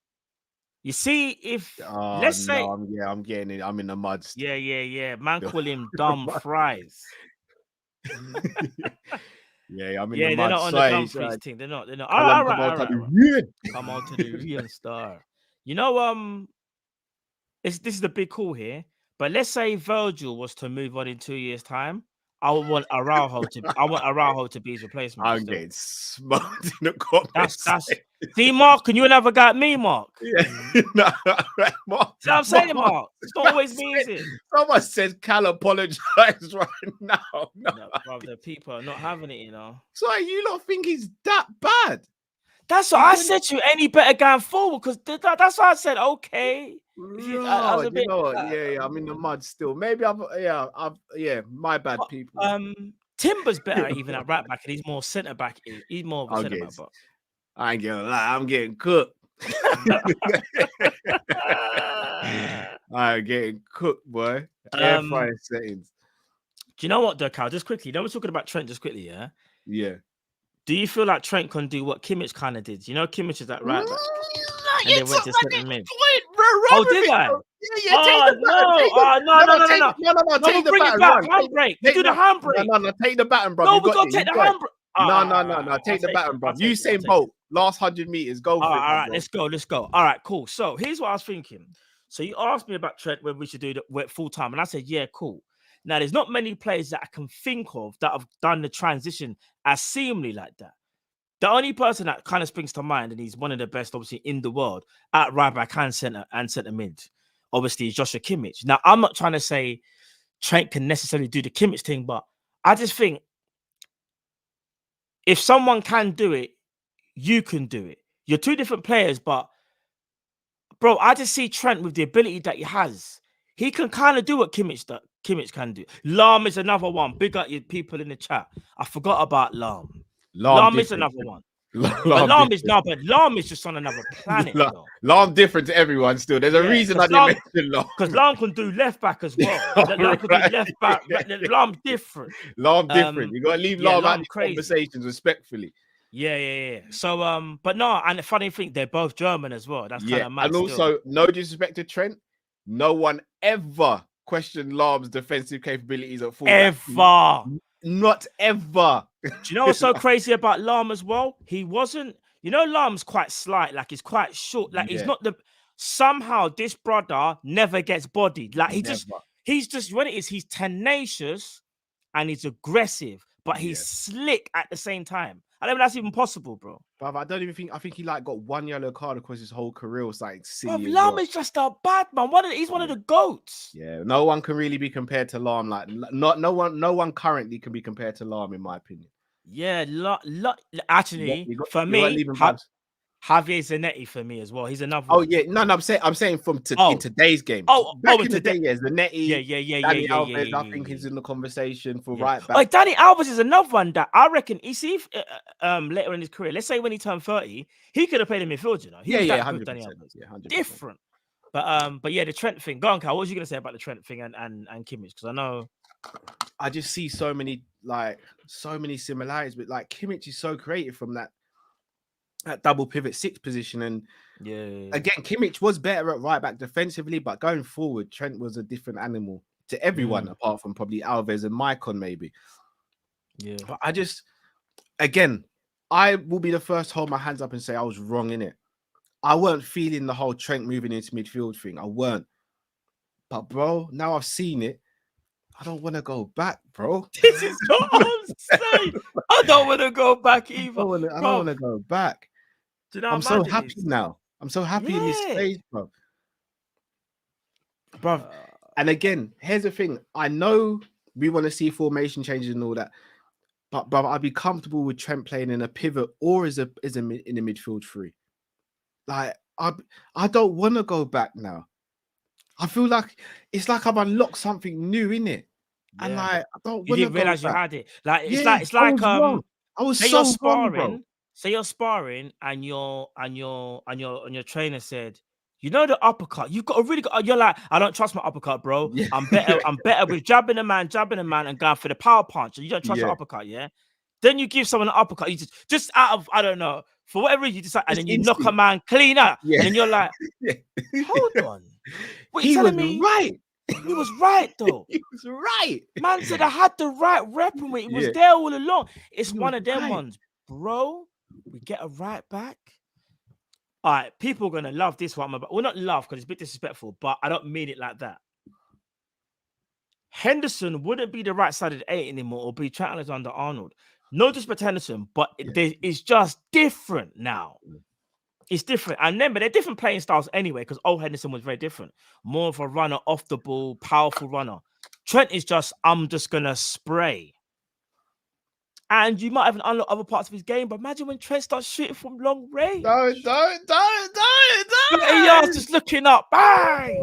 You see, if let's say, I'm getting it. I'm in the mud. Yeah. Man, call him dumb fries. I'm in the mud. They're not on the Dumfries thing. They're not. All right. Come on to the real star. You know, this is the big call here. But let's say Virgil was to move on in 2 years' time. I want Araujo to be his replacement. I'm getting smoked in the comments. That's see, Mark, and you never got me, Mark. Yeah, no, Mark. See what I'm saying, Mark. It's not always me, is it? Someone says Cal apologize right now. No, bro, the people are not having it, you know. So you don't think he's that bad? That's what I said to you. Any better going forward? Because that's why I said okay. You know what? Yeah, I'm in the mud still. Maybe my bad, people. Timber's better even at right back, and he's more centre back. He's more of a centre back. But I ain't gonna lie, I'm getting cooked. I'm getting cooked, boy. Air fryer settings. Do you know what, though, Cal? Just quickly, we're talking about Trent just quickly, yeah? Yeah. Do you feel like Trent can do what Kimmich kind of did? You know, Kimmich is that right back. And they went to centre mid. Oh, did I? Yeah, take the baton. No, Take the bring it baton. back. Run. Handbrake. You do the handbrake. No, take the baton, bro. No, You we got got it. to take You the got it. handbrake. No. Take the baton, bro. I'll take it, Usain Bolt, last 100 meters. Go for it. All right, bro. let's go. All right, cool. So here's what I was thinking. So you asked me about Trent when we should do the full time, and I said, yeah, cool. Now there's not many players that I can think of that have done the transition as seamlessly like that. The only person that kind of springs to mind, and he's one of the best, obviously, in the world at right back and centre mid, obviously, is Joshua Kimmich. Now, I'm not trying to say Trent can necessarily do the Kimmich thing, but I just think if someone can do it, you can do it. You're two different players, but bro, I just see Trent with the ability that he has. He can kind of do what Kimmich can do. Lam is another one. Big up your people in the chat. I forgot about Lam. Lam is another one. But Lam is just on another planet. Lam different to everyone still. There's a reason I didn't mention Lam. Because Lam can do left back as well. Lam can do left back. Lam's different. Lam different. You got to leave Lam out of conversations respectfully. Yeah. So, but no, and the funny thing, they're both German as well. That's kind of mad. And also, no disrespect to Trent, no one ever questioned Lam's defensive capabilities at full. Ever. Not ever. Do you know what's so crazy about Lam as well? He wasn't, Lam's quite slight, like he's quite short, like he's not somehow this brother never gets bodied. Like he's just what it is, he's tenacious and he's aggressive, but he's slick at the same time. I don't know if that's even possible, bro. But I don't even think. I think he got one yellow card across his whole career. It was like silly. Lam is just a bad man. He's one of the goats. Yeah, no one can really be compared to Lam. Like, no one currently can be compared to Lam, in my opinion. Yeah, actually, for me, Javier Zanetti for me as well. He's another. Oh yeah, no, I'm saying in today's game. Back in the day, Zanetti. Yeah. Dani Alves, I think he's in the conversation for right back. Oh, Dani Alves is another one that I reckon. You see, later in his career, let's say when he turned 30, he could have played in midfield. He was that good, 100%. Dani Alves. Yeah, 100%. Different. But yeah, the Trent thing. Go on, Cal. What was you gonna say about the Trent thing and Kimmich? Because I know I just see so many similarities, but like Kimmich is so creative from that double pivot 6 position, and again, Kimmich was better at right back defensively, but going forward, Trent was a different animal to everyone apart from probably Alves and Maicon maybe. Yeah, but I will be the first to hold my hands up and say I was wrong in it. I weren't feeling the whole Trent moving into midfield thing. I weren't. But bro, now I've seen it. I don't want to go back, bro. This is what I'm saying. I don't want to go back either. I don't want to go back. I'm so happy now. I'm so happy in this stage, bro. Bro, and again, here's the thing. I know we want to see formation changes and all that, but bro, I'd be comfortable with Trent playing in a pivot or in a midfield 3. Like, I don't want to go back now. I feel like it's like I've unlocked something new in it, and like I don't. You didn't realize you had it. Like it's like I was so sparring. Wrong, say you're sparring, and your trainer said, the uppercut. You've got a really good. You're like, I don't trust my uppercut, bro. Yeah. I'm better with jabbing a man, and going for the power punch. You don't trust your uppercut, yeah. Then you give someone an uppercut. You just out of, I don't know, for whatever reason, you decide, and then you knock a man clean up. Yeah. And you're like, hold on. What, he was right. He was right, though. He was right. Man said I had the right weapon. It was there all along. It's one of them ones, bro. We get a right back. All right, people are going to love this one. Well, not love because it's a bit disrespectful, but I don't mean it like that. Henderson wouldn't be the right side of the 8 anymore or be Trent Alexander-Arnold. No disrespect to Henderson, but it's just different now. It's different. And remember, they're different playing styles anyway, because old Henderson was very different. More of a runner, off the ball, powerful runner. Trent is just, I'm just going to spray. And you might have unlocked other parts of his game, but imagine when Trent starts shooting from long range. Don't. He was just looking up. Bang!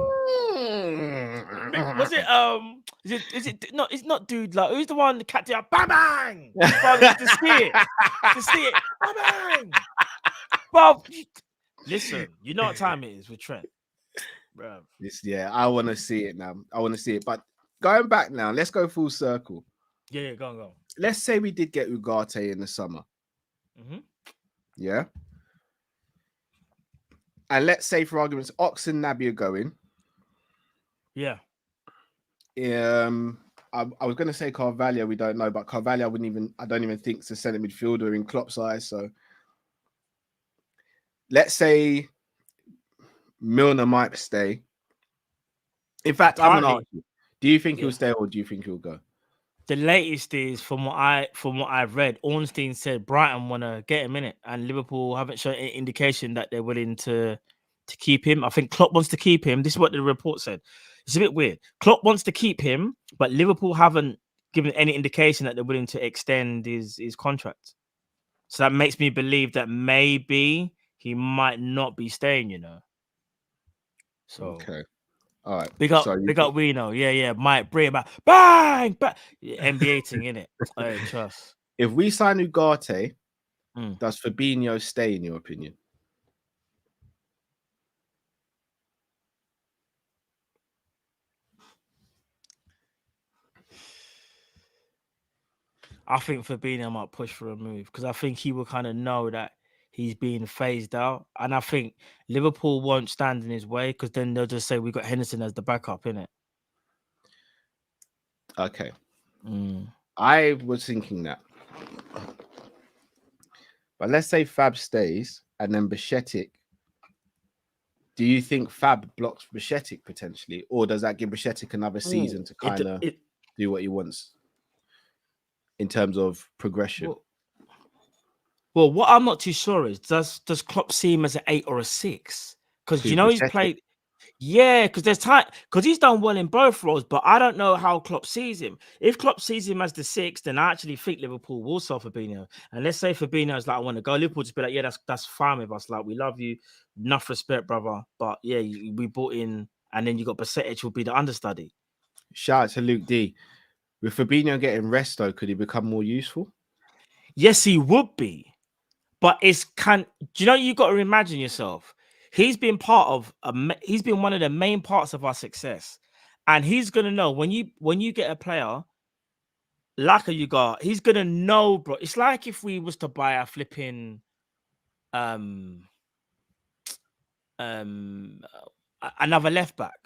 Was it is it no, it's not dude like who's the one that catch it up? Bang bang! To see it. Bang bang! Bob, listen, you know what time it is with Trent. Bro. I want to see it now. I want to see it. But going back now, let's go full circle. Yeah, go on. Let's say we did get Ugarte in the summer. Mm-hmm. Yeah. And let's say, for argument's, Ox and Naby are going. Yeah. I was going to say Carvalho. We don't know, but Carvalho I don't even think it's a centre midfielder in Klopp's eyes. So let's say Milner might stay. In fact, I'm going to ask you: do you think he'll stay, or do you think he'll go? The latest is from what I've read, Ornstein said Brighton want to get him in it, and Liverpool haven't shown any indication that they're willing to keep him. I think Klopp wants to keep him. This is what the report said. It's a bit weird. Klopp wants to keep him, but Liverpool haven't given any indication that they're willing to extend his contract. So that makes me believe that maybe he might not be staying, you know. So okay. All right. Big up Reno. Yeah. Might bring him out. Bang! Bang! NBA thing, innit? Hey, trust. If we sign Ugarte, does Fabinho stay, in your opinion? I think Fabinho might push for a move because I think he will kind of know that he's being phased out. And I think Liverpool won't stand in his way because then they'll just say we got Henderson as the backup, innit? Okay. I was thinking that. But let's say Fab stays and then Bajcetic. Do you think Fab blocks Bajcetic potentially? Or does that give Bajcetic another season to kind of do what he wants in terms of progression? Well, what I'm not too sure is does Klopp see him as an 8 or a 6? Because you know he's played. Yeah, because there's time because he's done well in both roles, but I don't know how Klopp sees him. If Klopp sees him as the 6, then I actually think Liverpool will sell Fabinho. And let's say Fabinho's like, I want to go. Liverpool just be like, yeah, that's fine with us. Like, we love you, enough respect, brother. But yeah, we bought in, and then you got Bajcetic will be the understudy. Shout out to Luke D. With Fabinho getting rest, though, could he become more useful? Yes, he would be. But do you know, you got to imagine yourself. He's been he's been one of the main parts of our success. And he's going to know when you get a player like Ugarte, he's going to know, bro. It's like if we was to buy a flipping another left back.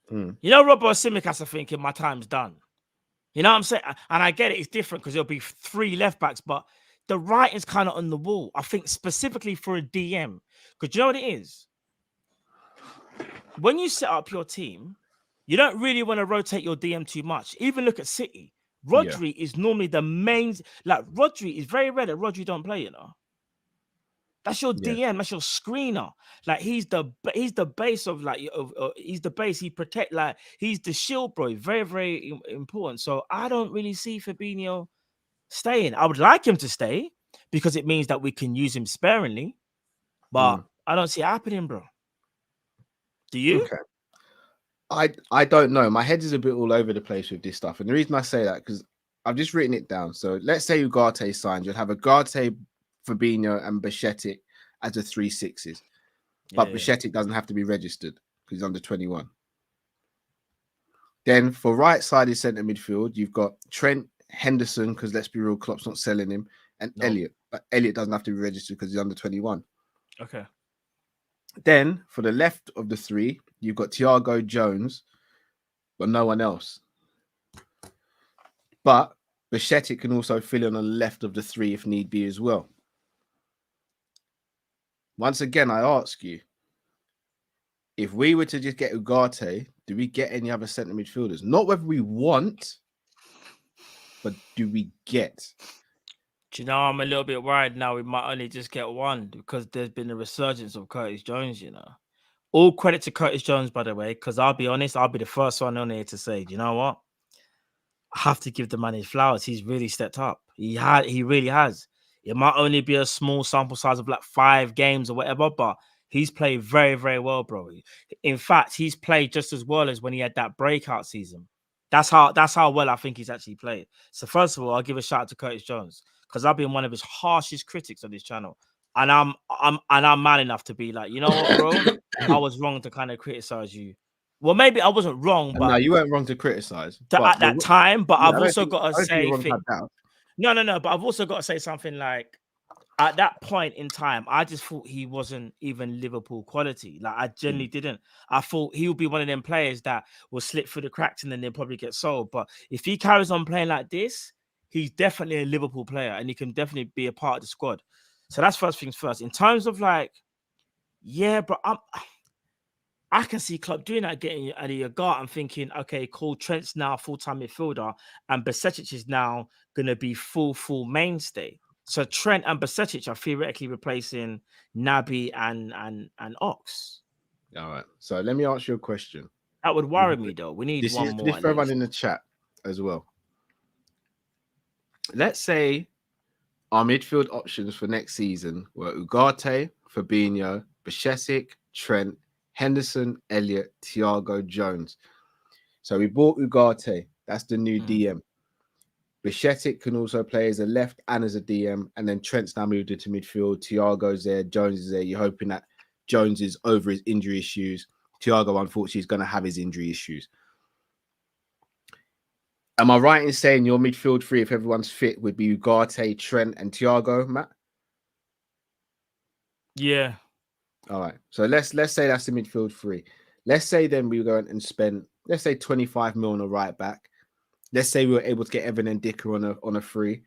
You know, Robo Simicas, I think my time's done. You know what I'm saying? And I get it. It's different because there'll be 3 left backs, but the writing's kind of on the wall. I think specifically for a DM. Because you know what it is? When you set up your team, you don't really want to rotate your DM too much. Even look at City. Rodri is normally the main. Like, Rodri is very rare that Rodri don't play, you know. That's your DM. That's your screener. Like, he's the base of, like, he's the base. He protect, like, he's the shield, bro. Very, very important. So I don't really see Fabinho staying. I would like him to stay because it means that we can use him sparingly. But I don't see it happening, bro. Do you? Okay. I don't know. My head is a bit all over the place with this stuff. And the reason I say that, because I've just written it down. So let's say Ugarte signs. You'll have Ugarte, Fabinho, and Bajcetic as the 3 6s. But Bajcetic doesn't have to be registered because he's under 21. Then for right-sided centre midfield, you've got Trent, Henderson, because let's be real, Klopp's not selling him, and Elliot. But Elliot doesn't have to be registered because he's under 21. Okay. Then for the left of the 3, you've got Thiago, Jones, but no one else. But Bajcetic can also fill in on the left of the 3 if need be as well. Once again, I ask you, if we were to just get Ugarte, do we get any other centre midfielders? Not whether we want, but do we get? Do you know, I'm a little bit worried now we might only just get one because there's been a resurgence of Curtis Jones, you know. All credit to Curtis Jones, by the way, because I'll be honest, I'll be the first one on here to say, do you know what? I have to give the man his flowers. He's really stepped up. He really has. It might only be a small sample size of like 5 games or whatever, but he's played very, very well, bro. In fact, he's played just as well as when he had that breakout season. That's how well I think he's actually played. So first of all, I'll give a shout out to Curtis Jones because I've been one of his harshest critics on this channel, and I'm man enough to be like, you know what, bro, I was wrong to kind of criticize you. Well, maybe I wasn't wrong, but no, you weren't wrong to criticize at that time. But I've also got to say, no. No, but I've also got to say something like, at that point in time, I just thought he wasn't even Liverpool quality. Like I genuinely didn't. I thought he would be one of them players that will slip through the cracks and then they'll probably get sold. But if he carries on playing like this, he's definitely a Liverpool player and he can definitely be a part of the squad. So that's first things first. In terms of like, yeah, but I can see Klopp doing that, getting out of your gut and thinking, okay, cool, Trent's now full-time midfielder and Bajcetic is now going to be full mainstay. So Trent and Bajcetic are theoretically replacing Naby and Ox. All right. So let me ask you a question. That would worry me though. We need This one is more. for everyone in the chat as well. Let's say our midfield options for next season were Ugarte, Fabinho, Bajcetic, Trent, Henderson, Elliott, Thiago, Jones. So we bought Ugarte. That's the new DM. Bajcetic can also play as a left and as a DM. And then Trent's now moved into midfield. Thiago's there. Jones is there. You're hoping that Jones is over his injury issues. Thiago, unfortunately, is going to have his injury issues. Am I right in saying your midfield three, if everyone's fit, would be Ugarte, Trent, and Thiago, Matt? Yeah. All right. So let's say that's the midfield three. Let's say then we go and spend, let's say 25 mil on a right back. Let's say we were able to get Evan and Dicker on a free,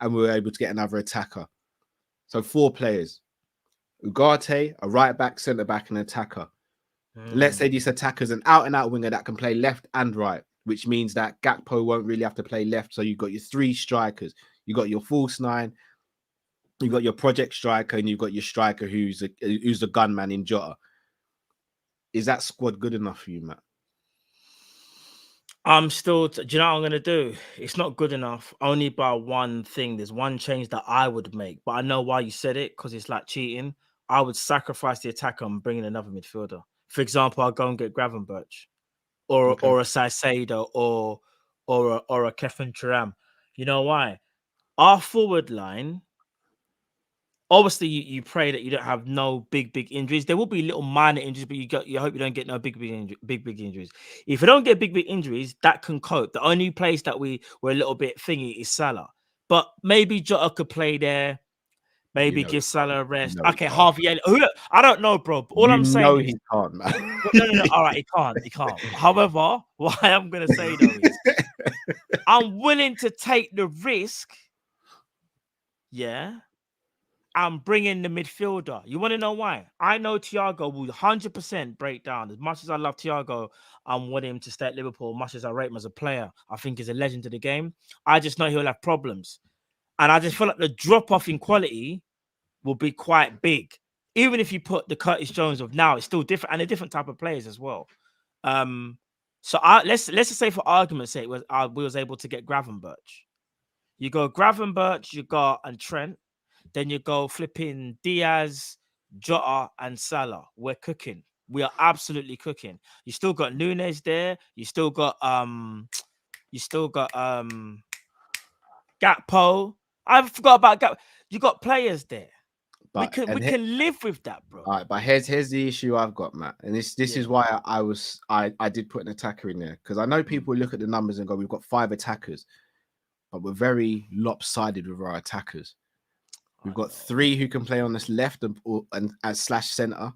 and we were able to get another attacker. So 4 players. Ugarte, a right back, centre back, and attacker. Let's say this attacker's an out-and-out winger that can play left and right, which means that Gakpo won't really have to play left. So you've got your 3 strikers. You've got your false 9, you've got your project striker, and you've got your striker who's a gunman in Jota. Is that squad good enough for you, Matt? I'm still, do you know what I'm going to do? It's not good enough, only by one thing. There's one change that I would make, but I know why you said it, because it's like cheating. I would sacrifice the attacker and bring in another midfielder. For example, I'll go and get Gravenberch or a Saicedo or a Kefren Turam. You know why? Our forward line, obviously you pray that you don't have no big injuries. There will be little minor injuries, but you hope you don't get no big injuries. If you don't get big injuries, that can cope. The only place that we're a little bit thingy is Salah. But maybe Jota could play there. Maybe give Salah a rest. Okay, Harvey Elliott. I don't know, bro. All I'm saying is he can't, man. No. All right, he can't. However, what I'm gonna say though is I'm willing to take the risk. Yeah. I'm bringing the midfielder. You want to know why? I know Thiago will 100% break down. As much as I love Thiago, I want him to stay at Liverpool. Much as I rate him as a player, I think he's a legend of the game. I just know he'll have problems. And I just feel like the drop-off in quality will be quite big. Even if you put the Curtis Jones of now, it's still different, and a different type of players as well. So let's just say, for argument's sake, we was able to get Gravenberch. You go Gravenberch, you got and Trent. Then you go flipping Diaz, Jota, and Salah. We're cooking. We are absolutely cooking. You still got Nunes there. You still got Gakpo. I forgot about Gakpo. You got players there. But we can live with that, bro. All right, but here's the issue I've got, Matt. And this is why I did put an attacker in there. Because I know people look at the numbers and go, we've got 5 attackers, but we're very lopsided with our attackers. We've got 3 who can play on this left and slash center.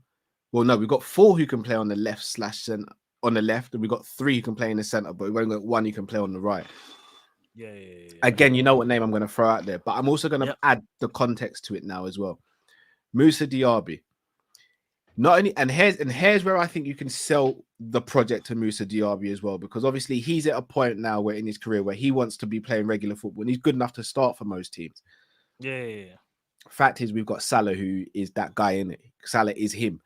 Well, no, we've got 4 who can play on the left slash center on the left, and we've got 3 who can play in the center, but we've only got 1 who can play on the right. Yeah. Again, you know what name I'm going to throw out there, but I'm also going to add the context to it now as well. Moussa Diaby. Not only, and here's where I think you can sell the project to Moussa Diaby as well, because obviously he's at a point now where in his career where he wants to be playing regular football, and he's good enough to start for most teams. Yeah. Fact is, we've got Salah, who is that guy in it. Salah is him.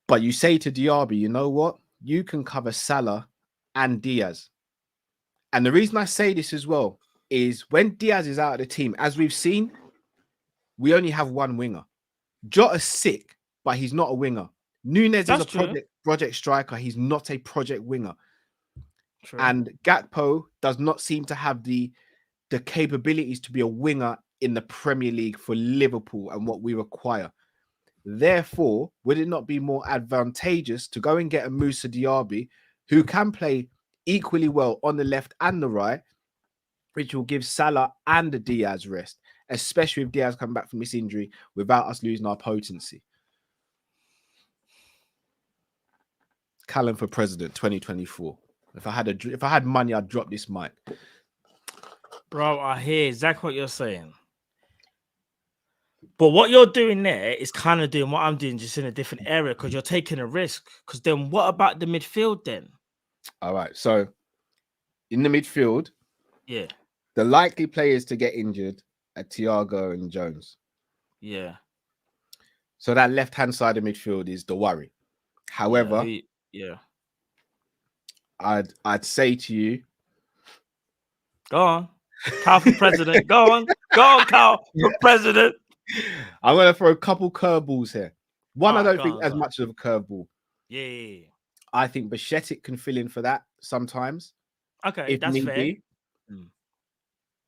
But you say to Diaby, you know what? You can cover Salah and Diaz. And the reason I say this as well is when Diaz is out of the team, as we've seen, we only have 1 winger. Jota's sick, but he's not a winger. Nunes is a project striker. He's not a project winger. True. And Gakpo does not seem to have the capabilities to be a winger in the Premier League for Liverpool and what we require. Therefore, would it not be more advantageous to go and get a Moussa Diaby who can play equally well on the left and the right, which will give Salah and the Diaz rest? especially with Diaz coming back from this injury, without us losing our potency. Callum for president 2024. If I had money, I'd drop this mic. Bro, I hear exactly what you're saying. But what you're doing there is kind of doing what I'm doing, just in a different area, because you're taking a risk. Because then what about the midfield then? All right. So in the midfield, Yeah. the likely players to get injured are Thiago and Jones. Yeah. So that left-hand side of midfield is the worry. However, yeah. I'd say to you, go on. Cal for president. Go on, Cal for president. I'm gonna throw a couple curveballs here. One, I don't think as on. much of a curveball. Yeah. I think Bichetic can fill in for that sometimes. Okay, if that's need fair. Be.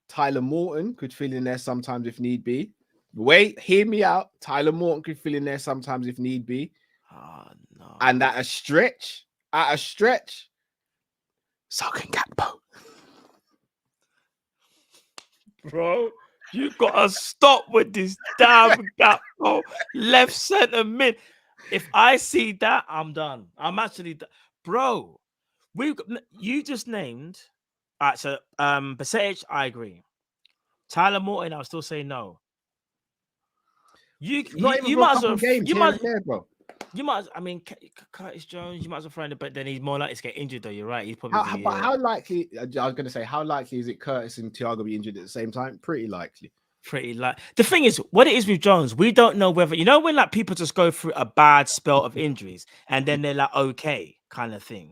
Tyler Morton could fill in there sometimes if need be. Wait, hear me out. Tyler Morton could fill in there sometimes if need be. Oh no. And at a stretch, so can Gakpo. Bro, you gotta stop with this damn Gakpo left center mid. If I see that, I'm done. I'm actually bro. You just named. All right, so Bichetic, I agree. There, I'll still say no. You might as well bro. You might, I mean, Curtis Jones, you might as well throw in the, but then he's more likely to get injured, though. You're right. He's probably. How likely? I was going to say, how likely is it Curtis and Thiago be injured at the same time? Pretty likely. The thing is, what it is with Jones, we don't know whether, you know, when like people just go through a bad spell of injuries and then they're like, okay, kind of thing.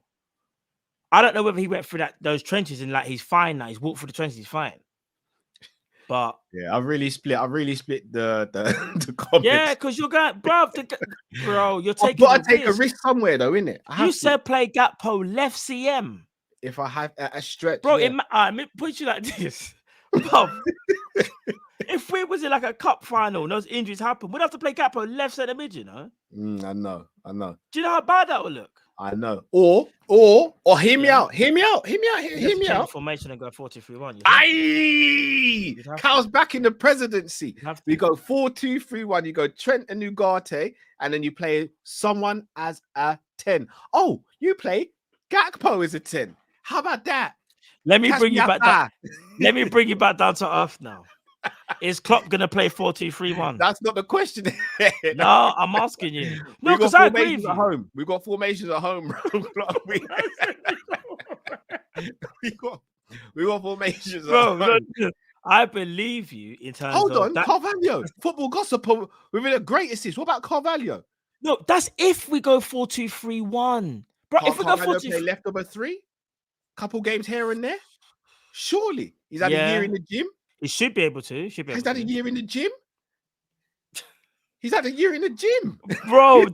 I don't know whether he went through those trenches and like he's fine now. He's walked through the trenches, he's fine. But yeah, I've really split the comments. Yeah, because you're going, bro, you're taking. I've got to take a risk somewhere, though, innit? You said play Gakpo left CM. If I have a stretch, bro, yeah. I mean, put you like this, bro. If we was in like a cup final and those injuries happen, we'd have to play Gakpo left centre mid, you know. I know. Do you know how bad that would look? I know. Or hear me out. Hear me out. Formation and go 4-2-3-1. Aye! Cal's back in the presidency. We go 4-2-3-1. You go Trent and Ugarte, and then you play someone as a 10. Oh, you play Gakpo as a 10. How about that? Let me bring you back down. Let me bring you back down to earth now. Is Klopp gonna play 4-2-3-1? That's not the question. No, I'm asking you. No, because I agree with you. At home. We've got formations at home, bro. we got formations at home. No, I believe you in terms Hold of on, Carvalho. Football gossip within a great assist. What about Carvalho? No, that's if we go 4-2-3-1. Bro, if we go 4-2-3-1, play left over 3, couple games here and there. Surely he's had a year in the gym. He should be able to. He's had a year in the gym. He's had a year in the gym, bro.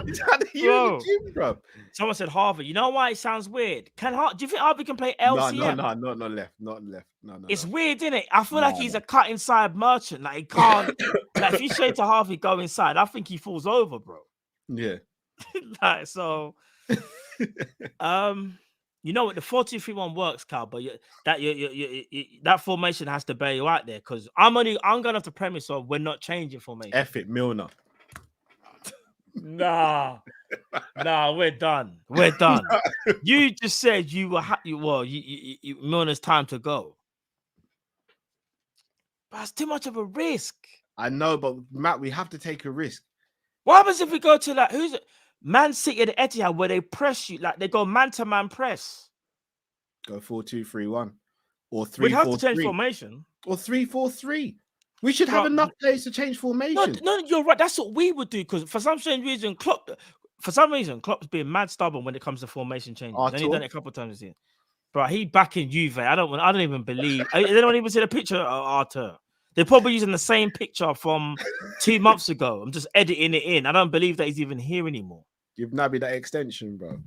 He's had a year in the gym, bro. Someone said Harvey. You know why it sounds weird? Do you think Harvey can play LCM? No, not left. No. It's weird, isn't it? I feel like he's a cut inside merchant. Like he can't. Like if you say to Harvey go inside, I think he falls over, bro. Yeah. Like so. You know what? The 4-2-3-1 works, Cal, but that formation has to bail you out there because I'm going off the premise of we're not changing formation. F it, Milner. Nah, we're done. You just said you were happy. Well, Milner's time to go. But it's too much of a risk. I know, but Matt, we have to take a risk. What happens if we go to like who's it? Man City at the Etihad where they press you, like they go man-to-man press. Go 4-2-3-1 or 3-4-3. We'd have to change formation. Or 3-4-3. We should have enough players to change formation. No, you're right. That's what we would do because for some strange reason, Klopp's being mad stubborn when it comes to formation changes. And he's done it a couple of times this year. But he back in Juve. I don't even believe. They don't even see the picture of Arthur. They're probably using the same picture from 2 months ago. I'm just editing it in. I don't believe that he's even here anymore. Give Naby that extension, bro.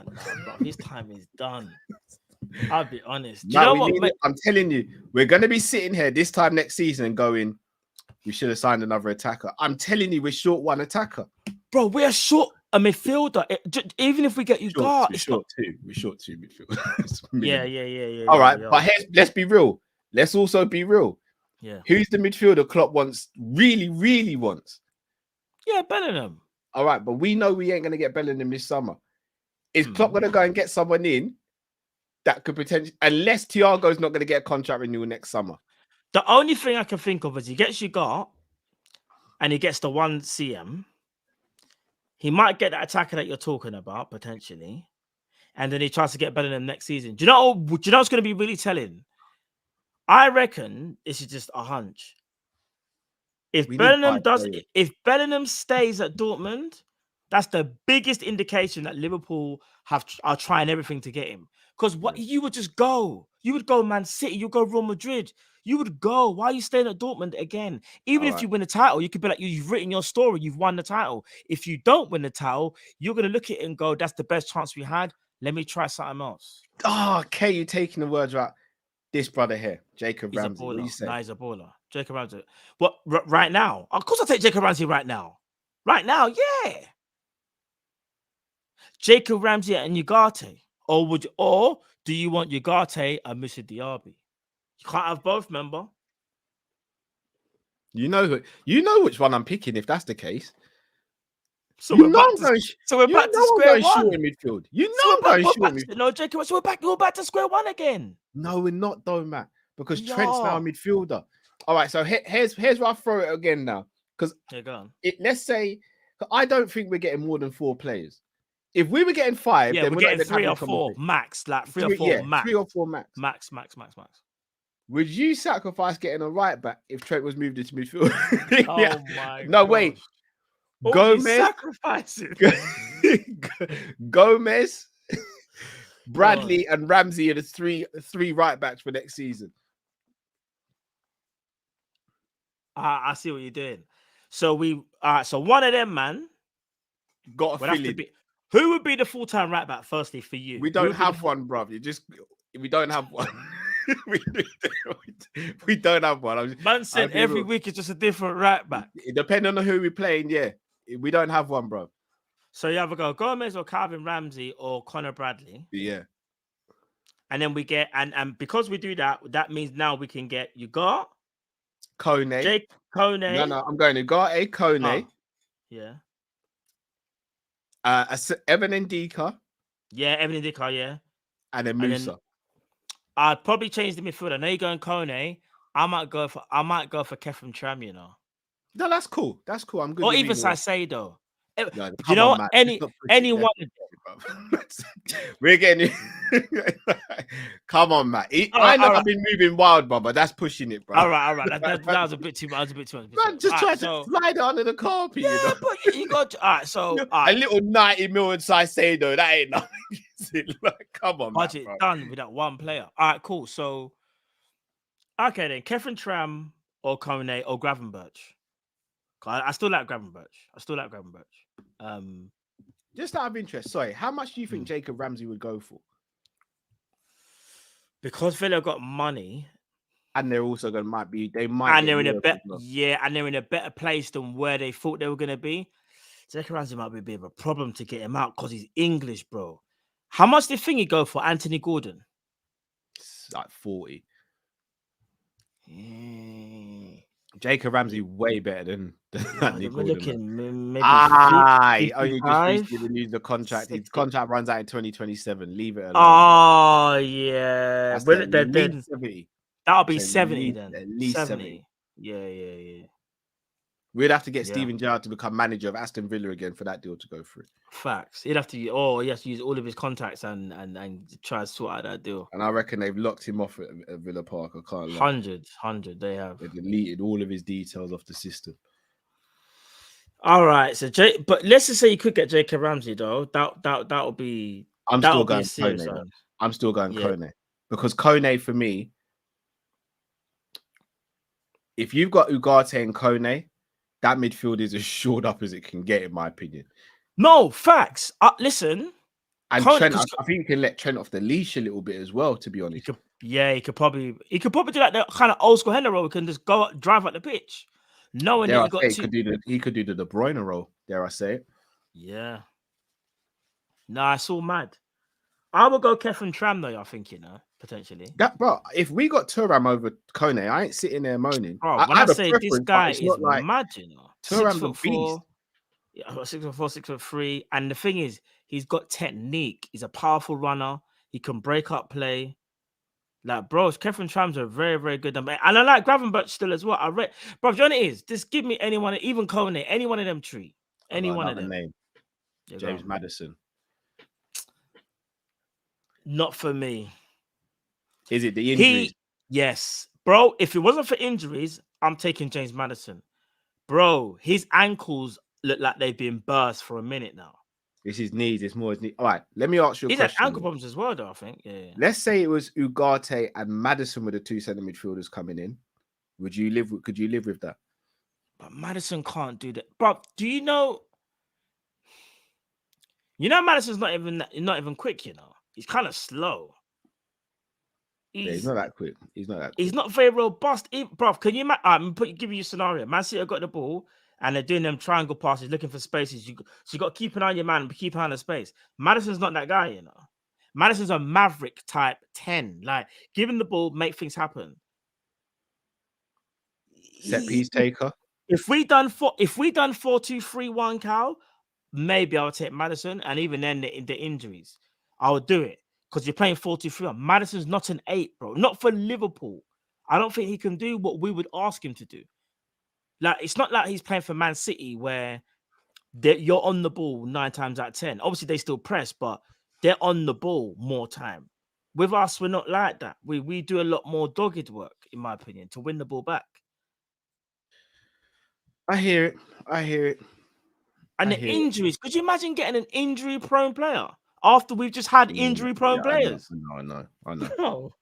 No, bro, his time is done. I'll be honest. Do you know what? I'm telling you, we're going to be sitting here this time next season and going, we should have signed another attacker. I'm telling you, we're short one attacker. Bro, we're short. a midfielder. Even if we get Ugarte, We're it's short two. We're short two midfield. yeah. All right, yeah. but let's be real. Let's also be real. Yeah. Who's the midfielder Klopp really wants? Yeah, Bellingham. All right, but we know we ain't gonna get Bellingham this summer. Is Klopp gonna go and get someone in that could potentially, unless Thiago's not gonna get a contract renewal next summer? The only thing I can think of is he gets Ugarte and he gets the 1 CM. He might get that attacker that you're talking about potentially, and then he tries to get Bellingham next season. Do you know what's going to be really telling? I reckon this is just a hunch. If Bellingham stays at Dortmund, that's the biggest indication that Liverpool are trying everything to get him. Because you would just go. You would go Man City. You go Real Madrid. You would go. Why are you staying at Dortmund again? Even if you win a title, you could be like, you've written your story. You've won the title. If you don't win the title, you're going to look at it and go, that's the best chance we had. Let me try something else. Oh, okay, you're taking the words right. This brother here, Jacob He's Ramsey. a What do you baller. say? Nah, he's a baller. Jacob Ramsey. What, right now? Of course I take Jacob Ramsey right now. Right now, yeah. Jacob Ramsey and Ugarte. Or do you want Ugarte and Mr. Diaby? You can't have both, remember? You know which one I'm picking if that's the case. So we're back to square one. Short in midfield. You know I'm going short in midfield. No, Jacob, so we're back to square one again. No, we're not though, Matt. Because Trent's now a midfielder. All right, so here's where I throw it again now. Because let's say I don't think we're getting more than 4 players. If we were getting 5, then we're getting 3 or 4 max, like 3 or 4 max. 3 or 4 max. Max. Would you sacrifice getting a right back if Trent was moved into midfield? Oh my! No, wait. Gomez, sacrificing. Gomez, Bradley, and Ramsey are the three right backs for next season. I see what you're doing. So so one of them, man, got to fill in. Who would be the full-time right back? Firstly, for you, we don't have one, bruv. We don't have one. we don't have one. Man said every week is just a different right back. Depending on who we're playing, yeah. We don't have one, bro. So you either go Gomez or Calvin Ramsey or Connor Bradley. Yeah. And then we get and because we do that, that means now we can get Ugarte, Kone. Jake Kone. No, I'm going Ugarte, Kone. Yeah. Evan Ndika. Yeah, Evan Ndika, yeah. And then Musa. I'd probably change the midfield. I know you're going Kone. I might go for Kefren Tram, you know. No, that's cool. That's cool. I'm good. Or even Saicedo. No, you know what? Anyone. We're getting Come on, Matt. I know I've been moving wild, but that's pushing it, bro. All right. That was a bit too much. Man, just try to slide it under the carpet. Yeah, you know? But you got all right. So a little 90 million Saicedo, that ain't nothing. Like, come on, budget Matt, done with that one player. All right, cool. So, okay then, Kefren Tram or Kone or Gravenberch. I still like Gravenberch. Just out of interest, sorry, how much do you think Jacob Ramsey would go for? Because Villa got money, and they're also they're in a better place than where they thought they were going to be. Jacob Ramsey might be a bit of a problem to get him out because he's English, bro. How much do you think he'd go for Anthony Gordon? It's like 40. Jacob Ramsey way better than Anthony Gordon. Only just renewed the contract. His contract runs out in 2027. Leave it alone. Oh yeah, then 70. That'll be 70 then. At least 70. Yeah. We'd have to get Steven Gerrard to become manager of Aston Villa again for that deal to go through. Facts. He has to use all of his contacts and try to sort out that deal. And I reckon they've locked him off at Villa Park. I can't lie. 100 they have. They deleted all of his details off the system. All right. So but let's just say you could get Jacob Ramsey though. That would be. I'm still going Kone. I'm still going Kone because Kone for me. If you've got Ugarte and Kone, that midfield is as shored up as it can get, in my opinion. No, facts. Listen. And Trent, I think you can let Trent off the leash a little bit as well, to be honest. He could probably do like the kind of old school Henry role. We can just go drive up the pitch. Knowing that he could do the De Bruyne role, dare I say it. Yeah. Nah, it's all mad. I would go Kefren Tram though. I think potentially. That, bro, if we got Thuram over Kone, I ain't sitting there moaning. Bro, when I have a say this preference, but guy it's is not like mad, Thuram's a beast. 6'4", yeah, 6'4", 6'3", and the thing is, he's got technique. He's a powerful runner. He can break up play. Like, bro, Kefren Trams are very, very good. And I like Gravenberch still as well. Bro, John, it is. Just give me anyone, even Kone, any one of them three. Any one of them. Name. Yeah, James Maddison. Not for me. Is it the injuries? Yes. Bro, if it wasn't for injuries, I'm taking James Maddison. Bro, his ankles look like they've been burst for a minute now. It's his knees. It's more his knees. All right, let me ask you a question. question. He's had ankle problems as well, though, I think. Yeah. Let's say it was Ugarte and Maddison were the two centre midfielders coming in. Could you live with that? But Maddison can't do that. Bro, do you know? Maddison's not even quick, He's kind of slow. He's not that quick. He's not very robust. Bro, can you give you a scenario? Man City have got the ball and they're doing them triangle passes, looking for spaces. So you got to keep an eye on your man, keep an eye on the space. Maddison's not that guy, Maddison's a maverick type 10. Like, give him the ball, make things happen. Set piece taker. If we done 4-2-3-1, Cal, maybe I would take Maddison, and even then the injuries, I would do it. Because you're playing 4-2-3-1. Maddison's not an 8, bro. Not for Liverpool. I don't think he can do what we would ask him to do. Like, it's not like he's playing for Man City where you're on the ball 9 times out of 10. Obviously, they still press, but they're on the ball more time. With us, we're not like that. We do a lot more dogged work, in my opinion, to win the ball back. I hear it. And the injuries. Could you imagine getting an injury-prone player after we've just had injury-prone players? I know. No.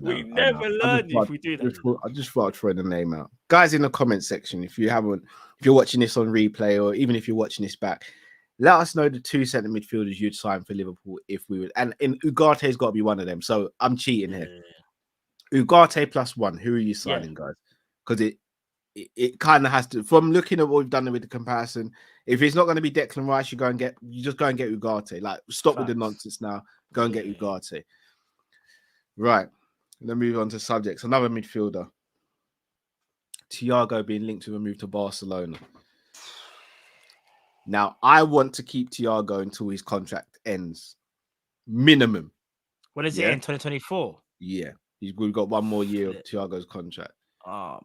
We never learn if we do that. I just thought I'd throw the name out. Guys, in the comment section, if you're watching this on replay or even if you're watching this back, let us know the two centre midfielders you'd sign for Liverpool if we would. And Ugarte's got to be one of them. So I'm cheating here. Ugarte +1. Who are you signing, guys? Because it kind of has to. From looking at what we've done with the comparison, if it's not going to be Declan Rice, you just go and get Ugarte. Like, stop with the nonsense now. Go and get Ugarte. Right. Let's move on to subjects. Another midfielder. Thiago being linked to a move to Barcelona. Now, I want to keep Thiago until his contract ends. Minimum. What is it in 2024? Yeah. We've got one more year of Thiago's contract.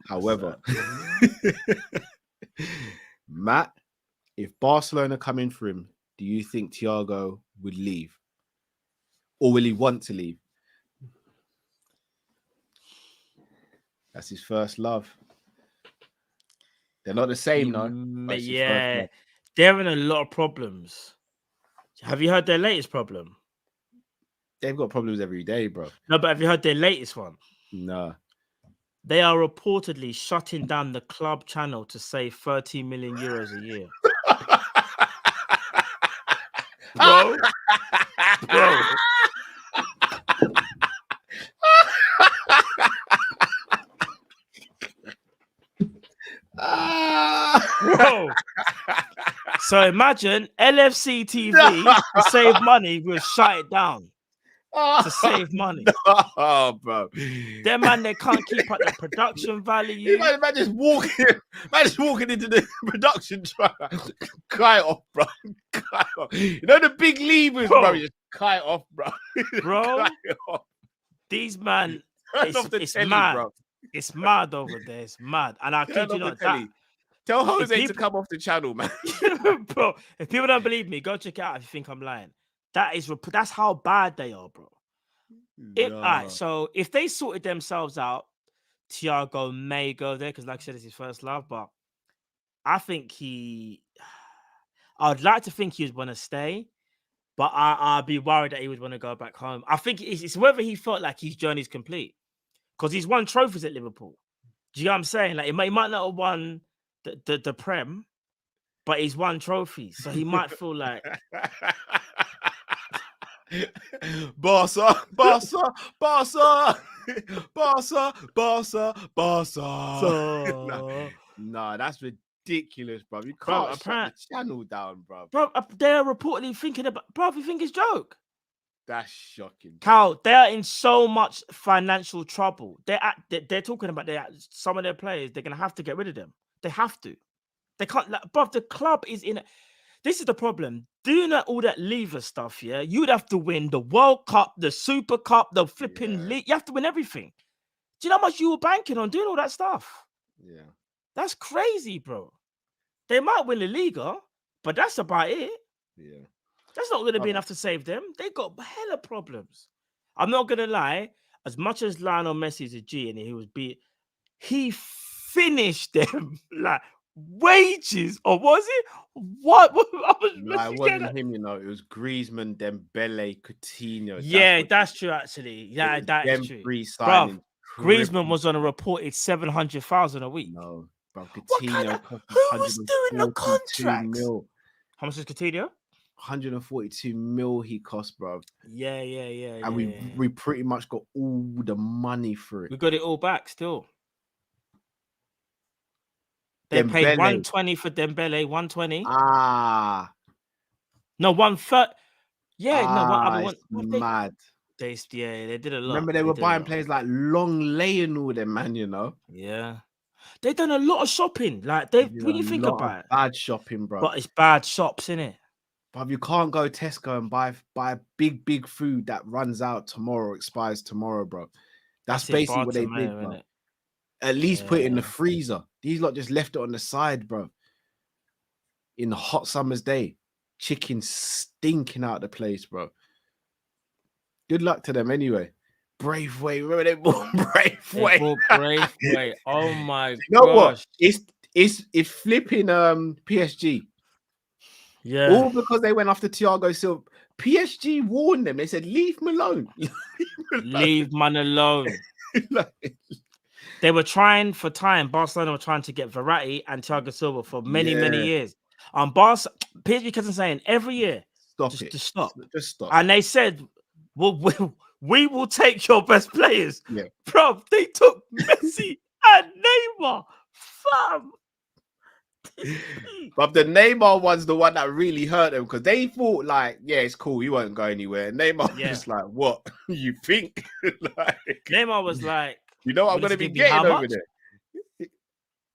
However, Matt, if Barcelona come in for him, do you think Thiago would leave? Or will he want to leave? That's his first love. They're not the same, no. Yeah, they're having a lot of problems. Have you heard their latest problem? They've got problems every day, bro. No, but have you heard their latest one? No. They are reportedly shutting down the club channel to save 30 million euros a year. Bro. Bro. So imagine LFC TV to save money, we'll shut it down. To save money. Oh, bro. Them man, they can't keep up the production value. Man just walking into the production trial. Cut it off, bro. Cut it off. You know the big levers, bro. Just cut it off, bro. Bro, off. These man, it's mad. Bro. It's mad over there. It's mad. And I kid you not, that. Tell Jose to come off the channel, man. Bro, if people don't believe me, go check it out if you think I'm lying. That's how bad they are, bro. All right, so if they sorted themselves out, Thiago may go there because, like I said, it's his first love. But I think I'd like to think he would want to stay, but I'd be worried that he would want to go back home. I think it's whether he felt like his journey's complete because he's won trophies at Liverpool. Do you know what I'm saying? Like, he might not have won the Prem, but he's won trophies, so he might feel like. Barca. Nah, that's ridiculous, bro. You Bro, can't shut the channel down, bro. Bro, they're reportedly thinking about. Bro, you think it's joke? That's shocking, bro. Cal, they are in so much financial trouble. They're talking about some of their players. They're gonna have to get rid of them. They have to. They can't. Like, bro, the club is in. This is the problem. Doing all that lever stuff, yeah, you'd have to win the World Cup, the Super Cup, the flipping league. You have to win everything. Do you know how much you were banking on doing all that stuff? Yeah. That's crazy, bro. They might win the Liga, but that's about it. Yeah. That's not going to be enough to save them. They got hella problems. I'm not going to lie. As much as Lionel Messi's a G and he finished them like wages, or was it? What? No, it wasn't him, you know. It was Griezmann, Dembele, Coutinho. Yeah, that's true, actually. Yeah, that is true. Bro, Griezmann was on a reported 700,000 a week. No, bro. Coutinho, who was doing the contract? How much is Coutinho? 142 mil he cost, bro. Yeah. And we pretty much got all the money for it. We got it all back still. They paid 120 for Dembele, 120. No, 130. Yeah, mad. They did a lot. Remember, they were buying players like Long Lay and all them, man, you know? Yeah. They done a lot of shopping. Like, when you think about it. Bad shopping, bro. But it's bad shops, innit? But you can't go Tesco and buy big food that runs out tomorrow, expires tomorrow, bro. That's basically what they did, bro. Innit? At least put it in the freezer. These lot just left it on the side, bro. In the hot summer's day. Chicken stinking out the place, bro. Good luck to them anyway. Braithwaite. Remember they bought Braithwaite? Oh my god. You know what? It's flipping PSG. Yeah. All because they went after Thiago Silva. PSG warned them. They said, leave him alone. Leave man alone. They were trying for time. Barcelona were trying to get Verratti and Thiago Silva for many years. PSG kept saying every year, just stop. And they said, we will take your best players. Yeah. Bro, they took Messi and Neymar. Fam. But the Neymar one's the one that really hurt them because they thought like, yeah, it's cool, he won't go anywhere. And Neymar was like, what? You think? Neymar was like, you know what I'm going to be getting over there?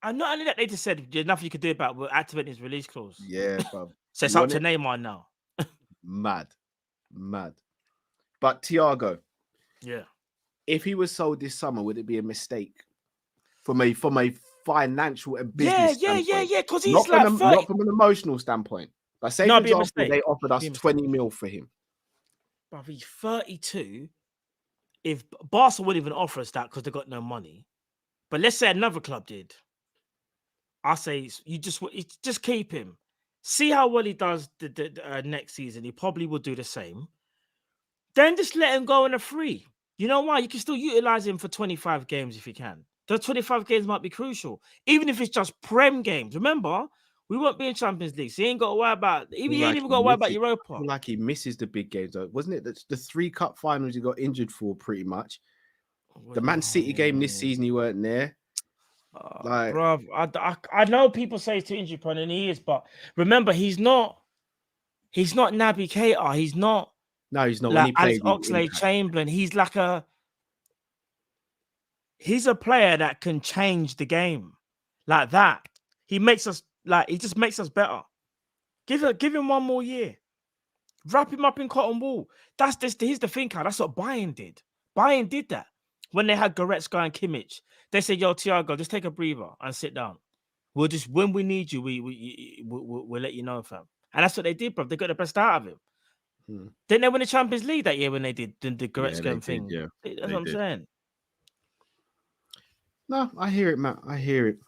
And not only that, they just said there's nothing you could do about it. We'll activate his release clause. Yeah, bro. So it's up to Neymar now. Mad. But Thiago, if he was sold this summer, would it be a mistake from a financial and business standpoint? Yeah. Because he's not from an emotional standpoint. Like, say, for example, they offered us 20 mil for him. But he's 32. If Barca wouldn't even offer us that because they got no money, but let's say another club did, I say you just keep him. See how well he does the next season. He probably will do the same. Then just let him go on a free. You know why? You can still utilize him for 25 games if you can. Those 25 games might be crucial, even if it's just Prem games. Remember, we won't be in Champions League, so he ain't got to worry about. He ain't even got to worry about Europa. Like he misses the big games, though, wasn't it? The 3 cup finals he got injured for, pretty much. The Man City game this season, he weren't there. Bro, I know people say he's too injury prone, and he is, but remember, he's not Naby Keita. He's not. No, he's not. Like Alex Oxlade-Chamberlain. He's like he's a player that can change the game like that. He just makes us better. Give him one more year. Wrap him up in cotton wool. Here's the thing, Carl. That's what Bayern did. Bayern did that when they had Goretzka and Kimmich. They said, "Yo, Thiago, just take a breather and sit down. We'll just when we need you, we'll let you know, fam." And that's what they did, bro. They got the best out of him. Didn't they win the Champions League that year when they did the Goretzka thing? Yeah, that's what I'm saying. No, I hear it, Matt. I hear it.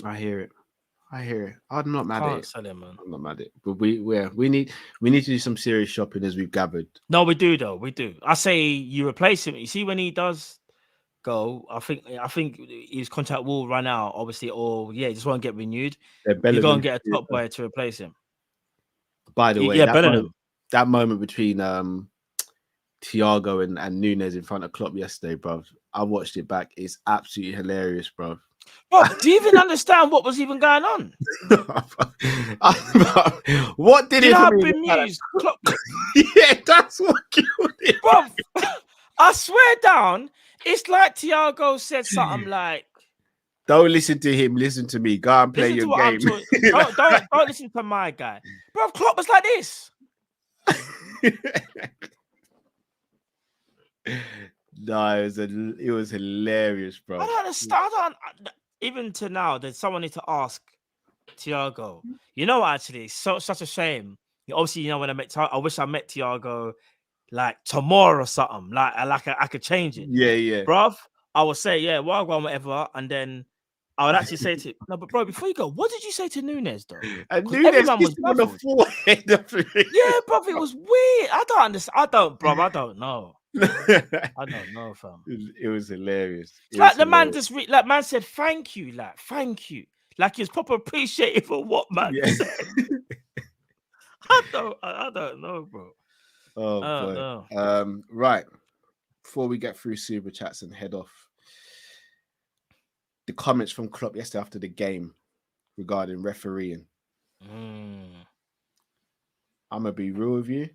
I'm not mad at it. Sell him, man. I'm not mad at it. But we need to do some serious shopping, as we've gathered. No, we do though. We do. I say you replace him. You see when he does go, I think his contract will run out, obviously, or he just won't get renewed. You go and get a top player to replace him. By the way, that moment between Thiago and Nunes in front of Klopp yesterday, bro. I watched it back. It's absolutely hilarious, bro. Bro, do you even understand what was even going on? What did Do it you know how for me? bemused Klopp looked? Yeah, that's what killed it. Bro, I swear down, it's like Thiago said something like, Don't listen to him. Listen to me. Go and play listen your to what I'm game. talking. Don't listen to my guy. Bro, Klopp was like this. No, it was hilarious, bro. I don't understand. Even to now, there's someone need to ask Thiago. You know, actually, it's such a shame. Obviously, you know, when I wish I met Thiago like tomorrow or something. I could change it. Yeah. Bruv, I would say, yeah, well, whatever. And then I would actually say to him, no, but bro, before you go, what did you say to Nunes though? And 'Cause Nunes everyone was kissed him on the baffled. forehead. Yeah, bruv, it was weird. I don't understand. I don't know. I don't know, fam. It was hilarious. It's like the man just man said thank you, thank you. Like he's proper appreciative for what man said. I don't know, bro. Oh boy. Right. Before we get through super chats and head off, the comments from Klopp yesterday after the game regarding refereeing. I'm gonna be real with you.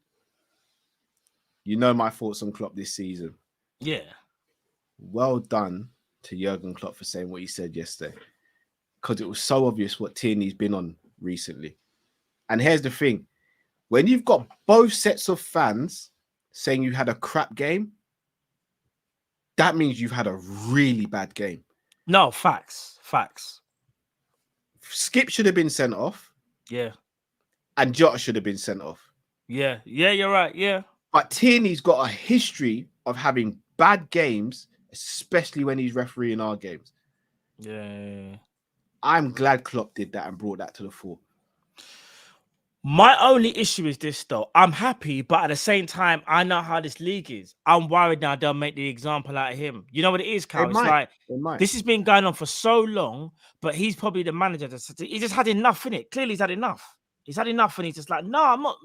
You know my thoughts on Klopp this season. Yeah. Well done to Jurgen Klopp for saying what he said yesterday, because it was so obvious what Tierney's been on recently. And here's the thing: when you've got both sets of fans saying you had a crap game, that means you've had a really bad game. No, facts. Skip should have been sent off. Yeah. And Jota should have been sent off. Yeah, you're right. Yeah. But Tierney's got a history of having bad games, especially when he's refereeing our games. Yeah. I'm glad Klopp did that and brought that to the fore. My only issue is this, though. I'm happy, but at the same time, I know how this league is. I'm worried now they'll make the example out of him. You know what it is, Cal? It's like this has been going on for so long, but he's probably the manager. He just had enough in it. Clearly, he's had enough. He's had enough, and he's just like, no, I'm not.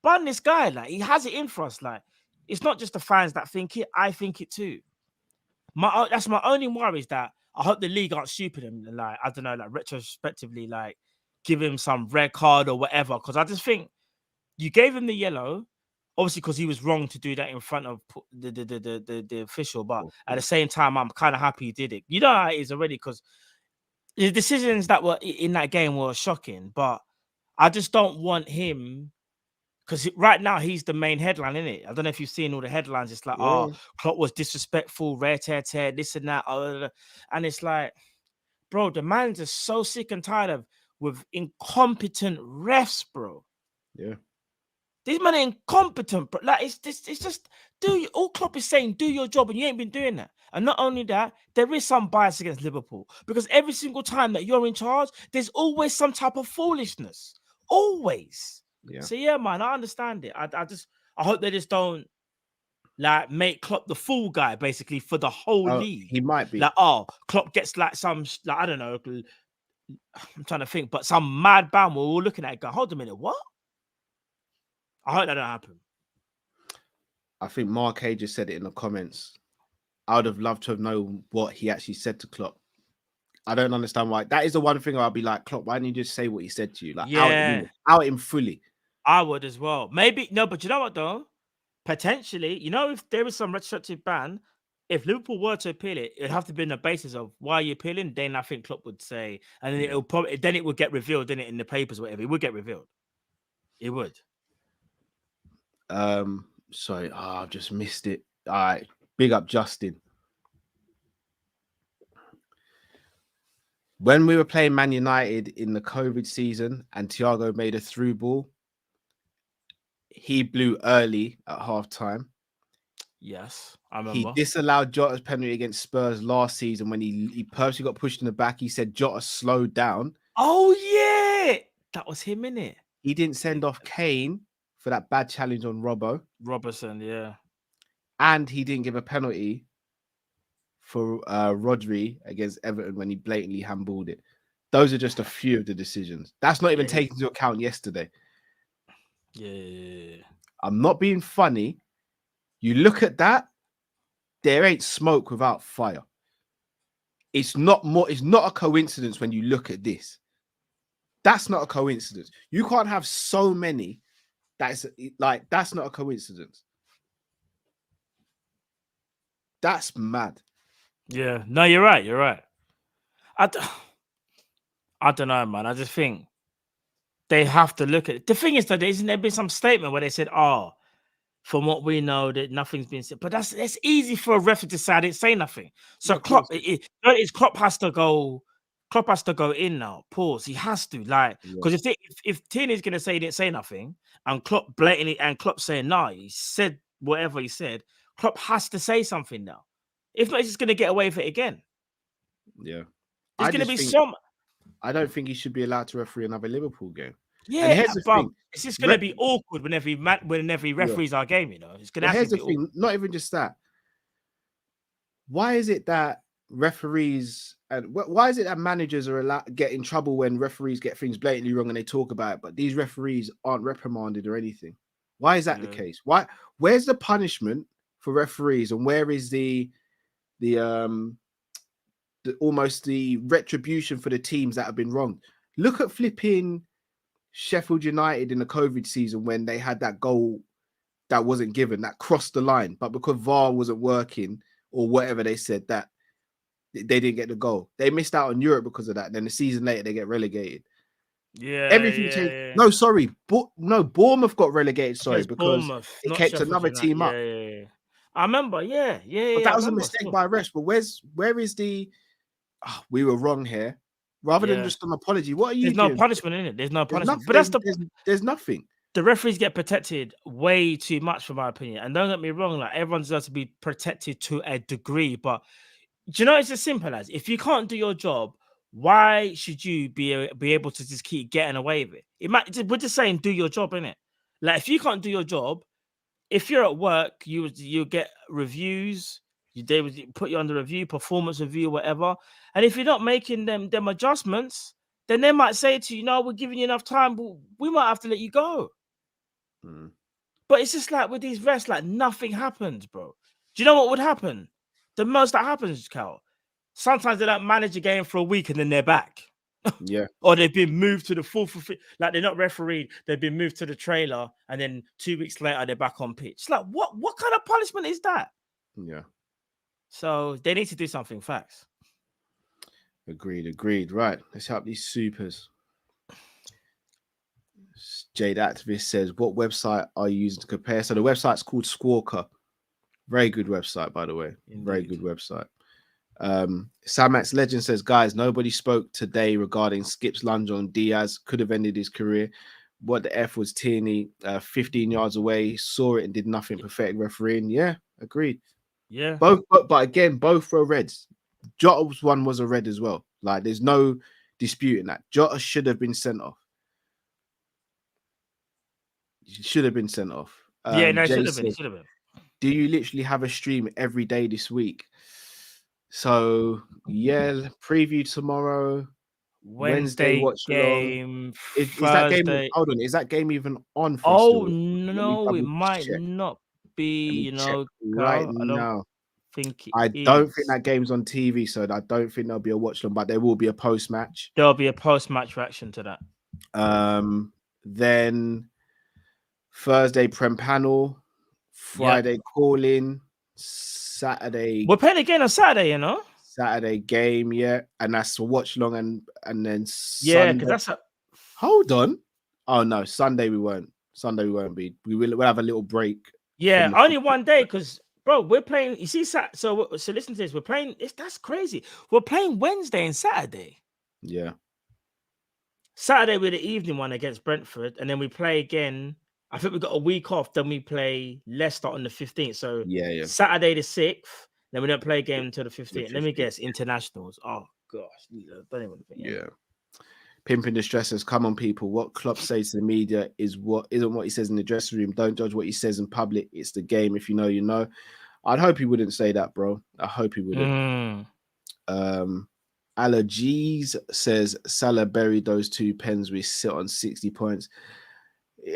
Ban this guy. Like, he has it in for us. Like, it's not just the fans that think it. I think it too. That's my only worry, is that I hope the league aren't stupid and like, I don't know, like retrospectively, like give him some red card or whatever. Because I just think you gave him the yellow, obviously because he was wrong to do that in front of the official. But at the same time, I'm kind of happy he did it. You know how it is already, because the decisions that were in that game were shocking. But I just don't want him, because right now he's the main headline, isn't it? I don't know if you've seen all the headlines. It's like, oh, Klopp was disrespectful, rare tear, this and that. And it's like, bro, the man's just so sick and tired with incompetent refs, bro. Yeah. These men are incompetent, bro. Like, it's just, all Klopp is saying, do your job, and you ain't been doing that. And not only that, there is some bias against Liverpool, because every single time that you're in charge, there's always some type of foolishness. Always. Yeah. So yeah, man, I understand it. I hope they just don't like make Klopp the fool guy basically for the whole league. He might be like, oh, Klopp gets like some, like, I don't know. I'm trying to think, but some mad bam. We're all looking at it, going, hold a minute, what? I hope that don't happen. I think Mark Hay just said it in the comments. I would have loved to have known what he actually said to Klopp. I don't understand why. That is the one thing I'll be like, Klopp, why didn't you just say what he said to you? Like, out him fully. I would as well. Maybe, no, but you know what though? Potentially, you know, if there is some restrictive ban, if Liverpool were to appeal it, it'd have to be on the basis of why are you appealing. Then I think Klopp would say, and then it would get revealed, didn't it, in the papers, or whatever. It would get revealed. It would. Sorry, I've just missed it. All right, big up Justin. When we were playing Man United in the COVID season and Thiago made a through ball, he blew early at halftime. Yes, I remember. He disallowed Jota's penalty against Spurs last season when he purposely got pushed in the back. He said Jota slowed down. Oh, yeah. That was him, innit? He didn't send off Kane for that bad challenge on Robertson, yeah. And he didn't give a penalty for Rodri against Everton when he blatantly handballed it. Those are just a few of the decisions. That's not even taken into account yesterday. Yeah. I'm not being funny, You look at that, there ain't smoke without fire. It's not a coincidence when you look at this. That's not a coincidence. You can't have so many. That's not a coincidence. That's mad. Yeah. No, you're right. You're right. I don't know, man. I just think they have to look at it. The thing is that isn't there been some statement where they said, "Oh, from what we know, that nothing's been said." But that's easy for a ref to decide. Didn't say nothing. So Yeah, Klopp, Klopp has to go. Klopp has to go in now. Pause. He has to because if Tierney's gonna say he didn't say nothing, and Klopp blatantly and Klopp saying no, he said whatever he said. Klopp has to say something now. If not, he's just gonna get away with it again. Yeah. There's gonna be some. I don't think he should be allowed to referee another Liverpool game. Yeah, and here's the thing. It's just going to be awkward whenever he referees our game, you know. It's going to here's the be thing, not even just that. Why is it that referees and why is it that managers are allowed get in trouble when referees get things blatantly wrong and they talk about it, but these referees aren't reprimanded or anything? Why is that the case? Where's the punishment for referees, and where is the almost the retribution for the teams that have been wronged? Look at flipping Sheffield United in the COVID season when they had that goal that wasn't given, that crossed the line, but because VAR wasn't working or whatever they said, that they didn't get the goal. They missed out on Europe because of that. And then the season later, they get relegated. Yeah, everything changed. Yeah. No, sorry, Bournemouth got relegated. Sorry, because it kept another team up. Yeah. I remember. Yeah. But that was a mistake by refs. But where is the? Oh, we were wrong here. Rather than just an apology, what are you? There's doing? No punishment in it. There's no punishment. There's nothing. The referees get protected way too much, for my opinion. And don't get me wrong, like everyone deserves to be protected to a degree. But do you know it's as simple as if you can't do your job, why should you be able to just keep getting away with it? We're just saying do your job, innit? Like if you can't do your job, if you're at work, you get reviews. They would put you under review, performance review, whatever. And if you're not making them adjustments, then they might say to you, "No, we're giving you enough time, but we might have to let you go." But it's just like with these refs, like nothing happens, bro. Do you know what would happen? The most that happens, Cal, sometimes they don't manage a game for a week and then they're back. Yeah. Or they've been moved to the fourth, like they're not refereed, they've been moved to the trailer, and then 2 weeks later they're back on pitch. It's like what kind of punishment is that? Yeah. So they need to do something. Facts. Agreed. Right. Let's help these supers. Jade Activist says, what website are you using to compare? So the website's called Squawker. Very good website, by the way. Indeed. Very good website. Samax Legend says, guys, nobody spoke today regarding Skip's lunge on Diaz. Could have ended his career. What the F was Tierney, 15 yards away, saw it and did nothing. Pathetic refereeing. Yeah, agreed. Yeah. But again, both were reds. Jota's one was a red as well. Like, there's no disputing that. Jota should have been sent off. Should have been sent off. Yeah, no, it should have been. Do you literally have a stream every day this week? So yeah, preview tomorrow. Wednesday watch game. Is that game? Hold on, is that game even on? For no, it might not be. You know, right now. I don't think that game's on TV, so I don't think there'll be a watch long. But there will be a post match. There'll be a post match reaction to that. Then Thursday Prem panel, Friday call-in, Saturday. We're playing again on Saturday, you know. Saturday game, yeah, and that's a watch long, and then yeah, because that's a. Hold on. Oh no, Sunday we won't. Sunday we won't be. We'll have a little break. Yeah, only one day because. Bro, we're playing. You see, so listen to this. We're playing. That's crazy. We're playing Wednesday and Saturday. Yeah. Saturday we're the evening one against Brentford, and then we play again. I think we got a week off. Then we play Leicester on the 15th. So yeah. Saturday the 6th. Then we don't play again until the 15th. Let me guess, internationals. Oh gosh, don't even think. Yeah. Pimping the stressors. Come on, people. What Klopp says to the media isn't what he says in the dressing room. Don't judge what he says in public. It's the game. If you know, you know. I'd hope he wouldn't say that, bro. I hope he wouldn't. Allergies says Salah buried those 2 pens. We sit on 60 points.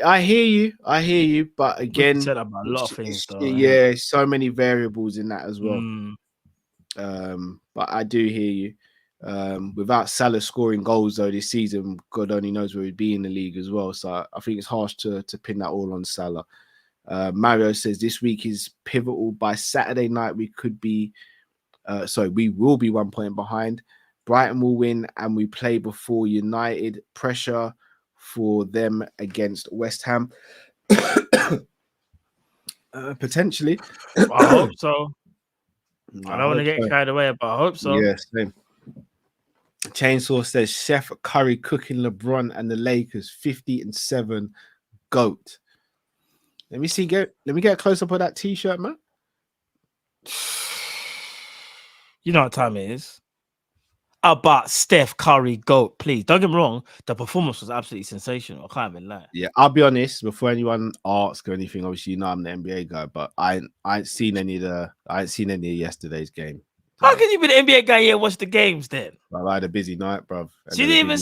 I hear you, but We again, said about a lot of things, though. yeah, so many variables in that as well. Mm. But I do hear you. Without Salah scoring goals though this season, God only knows where he'd be in the league as well. So I think it's harsh to pin that all on Salah. Mario says this week is pivotal. By Saturday night, we will be 1 point behind. Brighton will win, and we play before United. Pressure for them against West Ham. Potentially. I hope so. I I don't want to get carried away, but I hope so. Yeah, same. Chainsaw says Chef Curry cooking LeBron and the Lakers 50-7 GOAT. Let me get a close up of that t-shirt, man. You know what time it is. About Steph Curry GOAT, please. Don't get me wrong. The performance was absolutely sensational. I can't even lie. Yeah, I'll be honest. Before anyone asks or anything, obviously, you know I'm the NBA guy, but I ain't seen any of yesterday's game. How can you be the NBA guy here? Watch the games then. I had a busy night, bro. So you didn't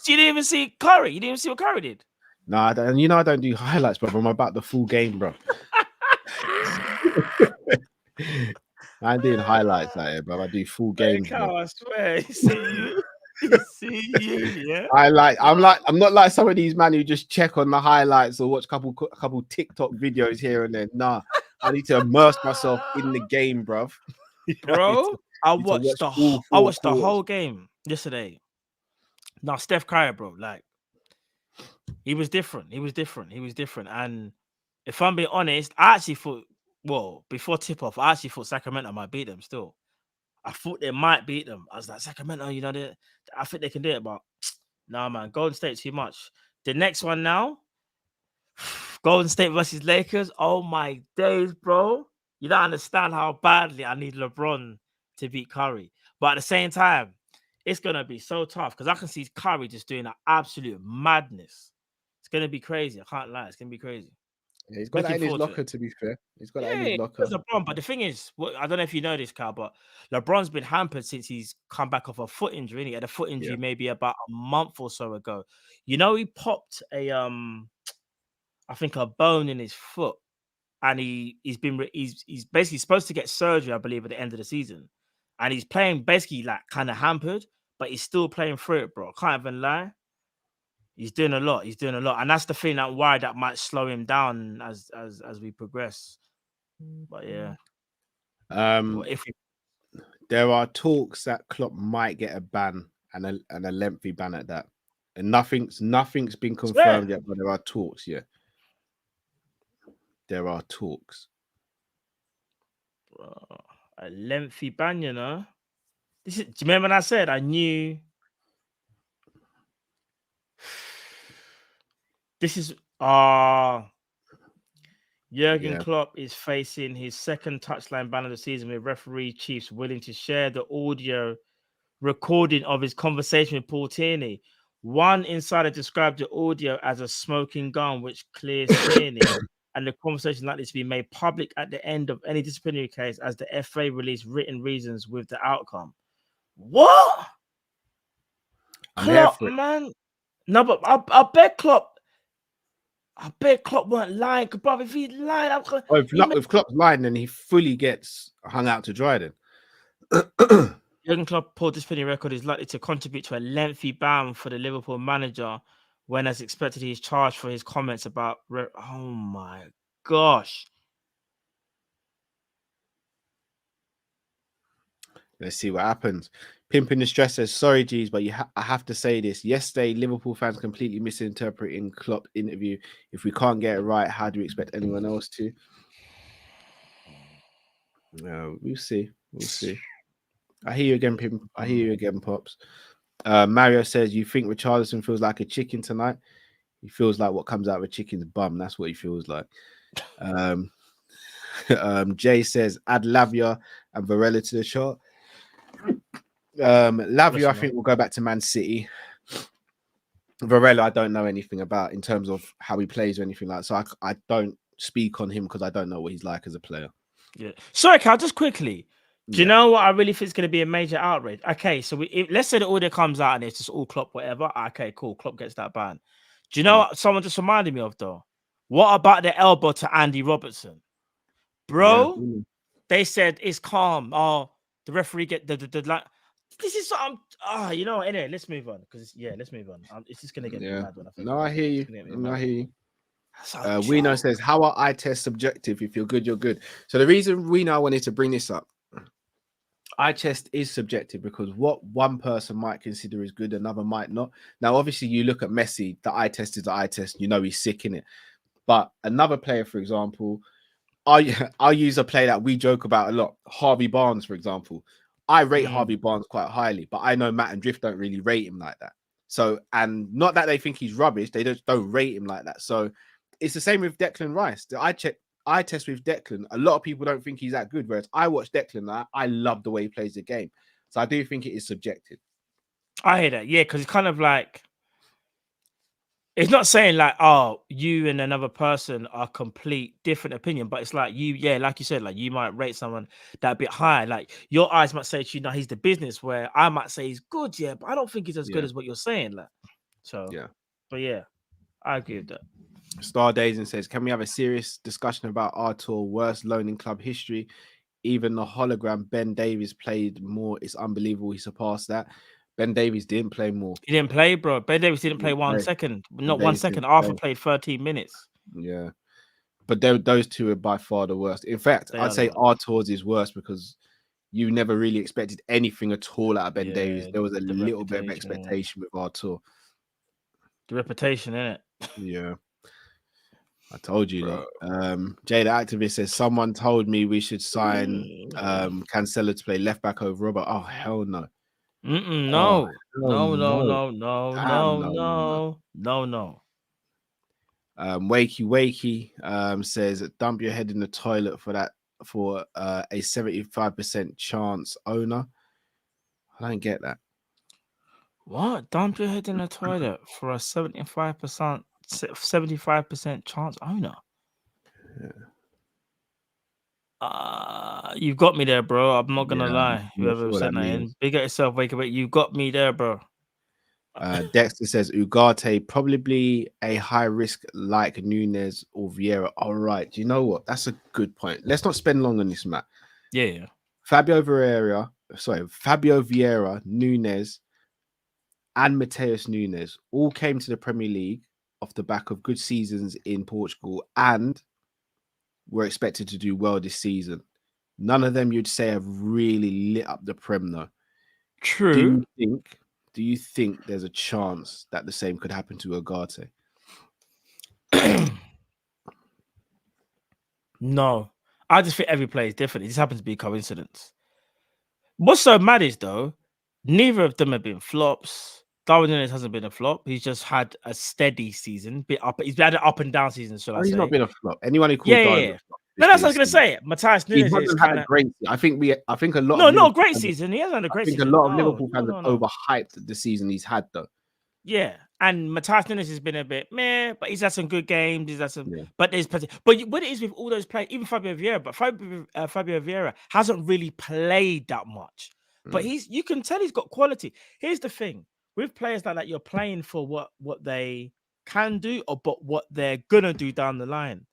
even see Curry. You didn't even see what Curry did. No, I don't do highlights, bro. I'm about the full game, bro. I ain't doing highlights like it, bro. I do full games. I swear, see you, yeah. I'm not like some of these men who just check on the highlights or watch a couple TikTok videos here and there. Nah, I need to immerse myself in the game, bro. Bro, I watched the whole game yesterday. Now, Steph Curry, bro, like he was different. And if I'm being honest, I actually thought, well, before tip-off, I actually thought Sacramento might beat them still. I thought they might beat them. I was like, Sacramento, I think they can do it, but nah, man, Golden State too much. The next one now, Golden State versus Lakers. Oh my days, bro. You don't understand how badly I need LeBron to beat Curry. But at the same time, it's going to be so tough because I can see Curry just doing an absolute madness. It's going to be crazy. I can't lie. It's going to be crazy. Yeah, he's got that in his locker, to be fair. He's got that in his locker. LeBron, but the thing is, I don't know if you know this, Cal, but LeBron's been hampered since he's come back off a foot injury. He had a foot injury maybe about a month or so ago. You know, he popped I think a bone in his foot, and he's basically supposed to get surgery, I believe, at the end of the season, and he's playing basically like kind of hampered, but he's still playing through it, bro. Can't even lie. He's doing a lot. And that's the thing that worried that might slow him down as we progress. But yeah. There are talks that Klopp might get a ban and a lengthy ban at that. And nothing's been confirmed yet, but there are talks, yeah. There are talks. A lengthy ban, you know. Do you remember when I said I knew? This is Jurgen Klopp is facing his second touchline ban of the season, with referee chiefs willing to share the audio recording of his conversation with Paul Tierney. One insider described the audio as a smoking gun, which clears Tierney, and the conversation likely to be made public at the end of any disciplinary case, as the FA released written reasons with the outcome. What? Klopp, man. No, but I bet Klopp weren't lying, bro. If he lied, if Klopp's lying, then he fully gets hung out to dry. Then Jurgen Klopp poor disciplinary record is likely to contribute to a lengthy ban for the Liverpool manager, when, as expected, he is charged for his comments about. Oh my gosh! Let's see what happens. Pimping the Stress says, sorry, G's, but I have to say this. Yesterday, Liverpool fans completely misinterpreting Klopp interview. If we can't get it right, how do we expect anyone else to? No, we'll see. I hear you again, Pimp. I hear you again, Pops. Mario says, you think Richarlison feels like a chicken tonight? He feels like what comes out of a chicken's bum. That's what he feels like. Jay says, add Lavia and Varela to the chart. Lavia, I think, will go back to Man City. Varela, I don't know anything about in terms of how he plays or anything like that. So I don't speak on him because I don't know what he's like as a player. Yeah. Sorry, Cal, just quickly. Do you know what I really think is going to be a major outrage? Okay, so let's say the audio comes out and it's just all Klopp, whatever. Okay, cool. Klopp gets that ban. Do you know what someone just reminded me of though? What about the elbow to Andy Robertson? Bro, they said it's calm. Oh, the referee get the like. This is you know what? Anyway, let's move on because let's move on. It's just gonna get mad when I think. No, I hear you. I hear you. Wino says, "How are eye tests subjective? If you're good, you're good." So the reason Wino wanted to bring this up, eye test is subjective because what one person might consider is good, another might not. Now, obviously, you look at Messi. The eye test is the eye test. You know he's sick in it. But another player, for example, I'll use a player that we joke about a lot. Harvey Barnes, for example. I rate Harvey Barnes quite highly, but I know Matt and Drift don't really rate him like that. So, and not that they think he's rubbish, they just don't rate him like that. So it's the same with Declan Rice. The eye test with Declan, a lot of people don't think he's that good. Whereas I watch Declan, I love the way he plays the game. So I do think it is subjective. I hear that, because it's kind of like, it's not saying like, oh, you and another person are complete different opinion, but it's like like you said, like you might rate someone that bit high. Like your eyes might say to you, no, he's the business, where I might say he's good, but I don't think he's as good as what you're saying. Like, so but I agree with that. Star Dazing says, can we have a serious discussion about Artur, worst loan in club history? Even the hologram Ben Davies played more. It's unbelievable he surpassed that. Ben Davies didn't play more. He didn't play, bro. Ben Davies didn't play 1 second. Not 1 second. Arthur played 13 minutes. Yeah. But those two are by far the worst. In fact, I'd say Artur's is worse because you never really expected anything at all out of Ben Davies. There was a little bit of expectation with Artur. The reputation, innit? Yeah. I told you that. Jay the activist says, someone told me we should sign Cancelo to play left back over Robert. Oh, hell no. No. Wakey says, dump your head in the toilet for a 75% chance owner. I don't get that. What? Dump your head in the toilet for a 75% chance owner? You've got me there, bro. I'm not gonna lie. Whoever said that in, big at yourself, wake up. You got me there, bro. Dexter says Ugarte probably a high risk like Nunes or Vieira. All right, do you know what? That's a good point. Let's not spend long on this, Matt. Yeah. Fabio Vieira, Nunes, and Mateus Nunes all came to the Premier League off the back of good seasons in Portugal and were expected to do well this season. None of them you'd say have really lit up the Prem though. True. Do you think there's a chance that the same could happen to Ugarte? No. I just think every player is different. It just happens to be a coincidence. What's so mad is though, neither of them have been flops. Darwin Nunes hasn't been a flop. He's just had a steady season. He's had an up and down season. He's not been a flop. Anyone who calls Darwin a flop. No, that's what I was going to say. Mateus Nunes hasn't had a great. I think a lot. No, not a great season. He hasn't had a great season. I think a lot of Liverpool fans have overhyped the season he's had, though. Yeah, and Mateus Nunes has been a bit meh, but he's had some good games. He's had some, but there's plenty. But what it is with all those players, even Fabio Vieira, but Fabio Vieira hasn't really played that much. But you can tell he's got quality. Here's the thing. With players like that, you're playing for what they can do but what they're gonna do down the line.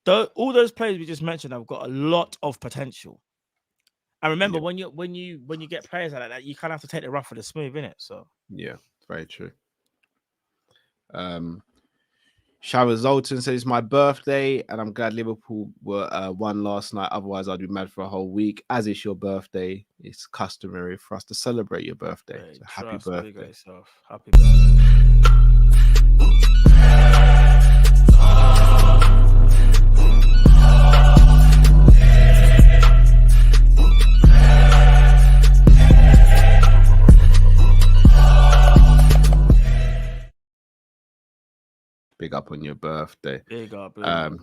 All those players we just mentioned have got a lot of potential. And remember, when you get players like that, you kind of have to take the rough for the smooth, innit? So yeah, very true. Shara Zoltan says it's my birthday, and I'm glad Liverpool won last night. Otherwise, I'd be mad for a whole week. As it's your birthday, it's customary for us to celebrate your birthday. Hey, so happy birthday! Happy birthday! Big up on your birthday. Big up.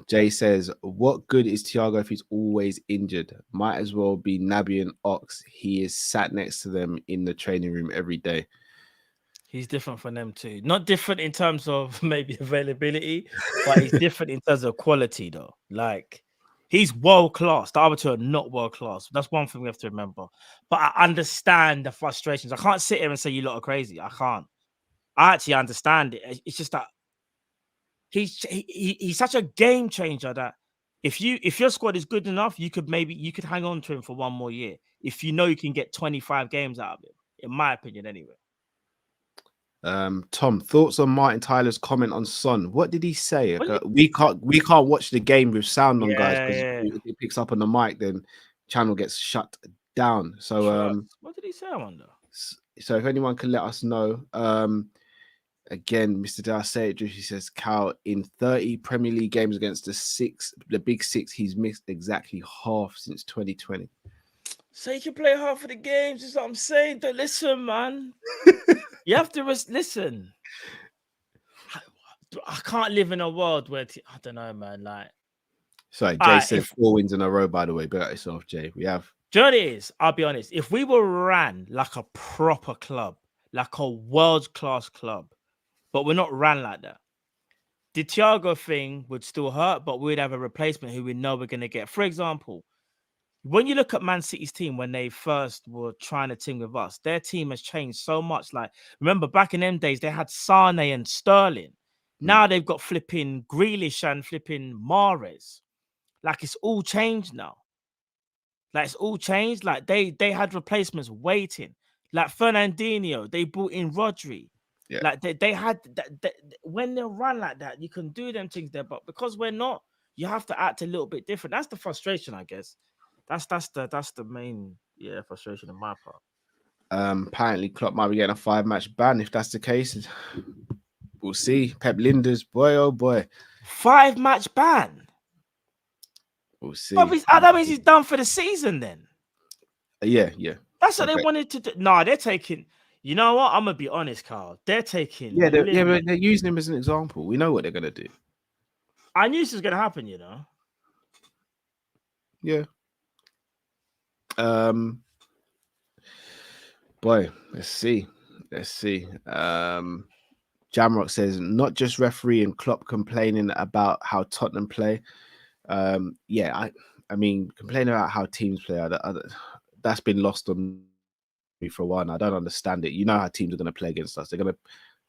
Jay says, what good is Thiago if he's always injured? Might as well be Naby and Ox. He is sat next to them in the training room every day. He's different from them too. Not different in terms of maybe availability, but he's different in terms of quality though. Like, he's world class. The other two are not world class. That's one thing we have to remember. But I understand the frustrations. I can't sit here and say you lot are crazy. I can't. I actually understand it. It's just that he's such a game changer that if your squad is good enough, you could hang on to him for one more year if you know you can get 25 games out of him. In my opinion, anyway. Tom, thoughts on Martin Tyler's comment on Son? What did he say? We can't watch the game with sound on, guys, because if it picks up on the mic, then channel gets shut down. So what did he say? I wonder. So if anyone can let us know. Again, Mr. Darcy, he says, Cal, in 30 Premier League games against the big six, he's missed exactly half since 2020. So you can play half of the games, is what I'm saying. Don't listen, man. You have to listen. I can't live in a world where I don't know, man. Like, sorry, Jay said 4 wins in a row. By the way, bet yourself, Jay. We have. Do you know what it is? I'll be honest. If we were ran like a proper club, like a world-class club, but we're not ran like that, the Thiago thing would still hurt, but we'd have a replacement who we know we're going to get. For example, when you look at Man City's team when they first were trying to team with us, their team has changed so much. Like, remember back in them days, they had Sane and Sterling. Now they've got flipping Grealish and flipping Mahrez. Like, it's all changed now. Like, it's all changed. Like, they had replacements waiting. Like Fernandinho, they brought in Rodri. Yeah. Like they had that when they run like that, you can do them things there. But because we're not, you have to act a little bit different. That's the frustration, I guess. That's the main frustration on my part. Apparently Klopp might be getting a 5-match ban. If that's the case, we'll see. Pep Linders, boy, oh boy, 5-match ban. We'll see. That means he's done for the season then. Yeah. That's what they wanted to do. No, they're taking. You know what? I'm gonna be honest, Carl. They're taking. But they're using him as an example. We know what they're gonna do. I knew this was gonna happen. You know. Yeah. Boy, let's see. Jamrock says not just referee and Klopp complaining about how Tottenham play. I mean complaining about how teams play. That's been lost on me for a while now. I don't understand it. You know how teams are going to play against us. They're going to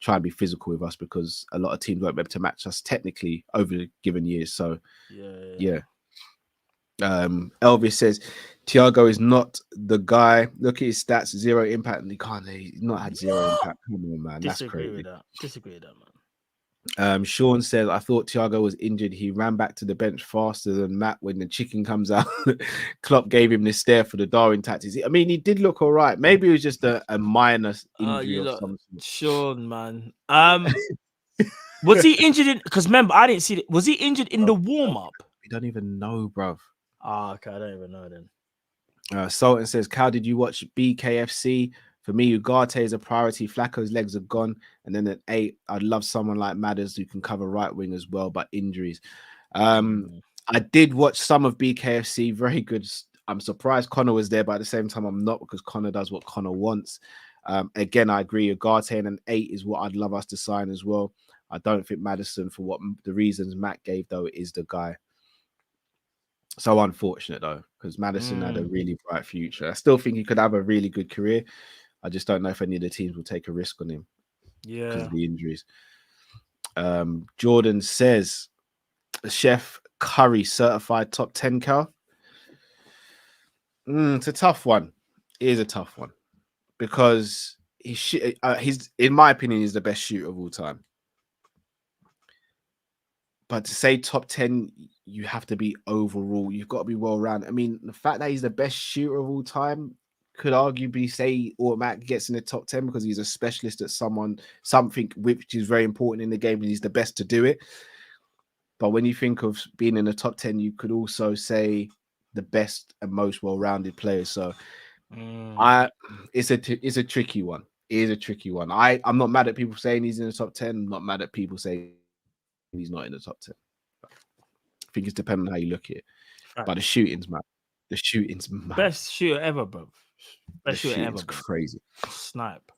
try and be physical with us because a lot of teams won't be able to match us technically over the given years. So yeah. Elvis says Thiago is not the guy. Look at his stats, 0 impact, and he's not had 0 impact. Come on, man. Disagree with that, man. Sean says, I thought Thiago was injured. He ran back to the bench faster than Matt when the chicken comes out. Klopp gave him the stare for the Darwin tactics. I mean, he did look all right. Maybe it was just a minor injury or something. Sean, man. Was he injured in? Because remember, I didn't see it. Was he injured in the warm up? We don't even know, bruv. Okay, I don't even know then. Sultan says, Cal, did you watch BKFC? For me, Ugarte is a priority. Flacco's legs are gone. And then at 8, I'd love someone like Madders who can cover right wing as well, but injuries. I did watch some of BKFC. Very good. I'm surprised Connor was there, but at the same time, I'm not, because Connor does what Connor wants. Again, I agree. Ugarte and an 8 is what I'd love us to sign as well. I don't think Maddison, for what the reasons Matt gave, though, is the guy. So unfortunate, though, because Maddison had a really bright future. I still think he could have a really good career. I just don't know if any of the teams will take a risk on him. Yeah, because of the injuries. Jordan says, Chef Curry certified top 10, Cal. It's a tough one. It is a tough one because he's, in my opinion, he's the best shooter of all time. But to say top 10, you have to be overall. You've got to be well-rounded. I mean, the fact that he's the best shooter of all time could arguably say automatically gets in the top 10 because he's a specialist at something which is very important in the game and he's the best to do it. But when you think of being in the top 10, you could also say the best and most well-rounded player. So it's a tricky one. It is a tricky one. I'm not mad at people saying he's in the top 10. I'm not mad at people saying he's not in the top 10. I think it's depending on how you look at it. Right. But the shooting's mad. The shooting's mad. Best shooter ever, bro. Best shooter ever. Crazy. Snipe.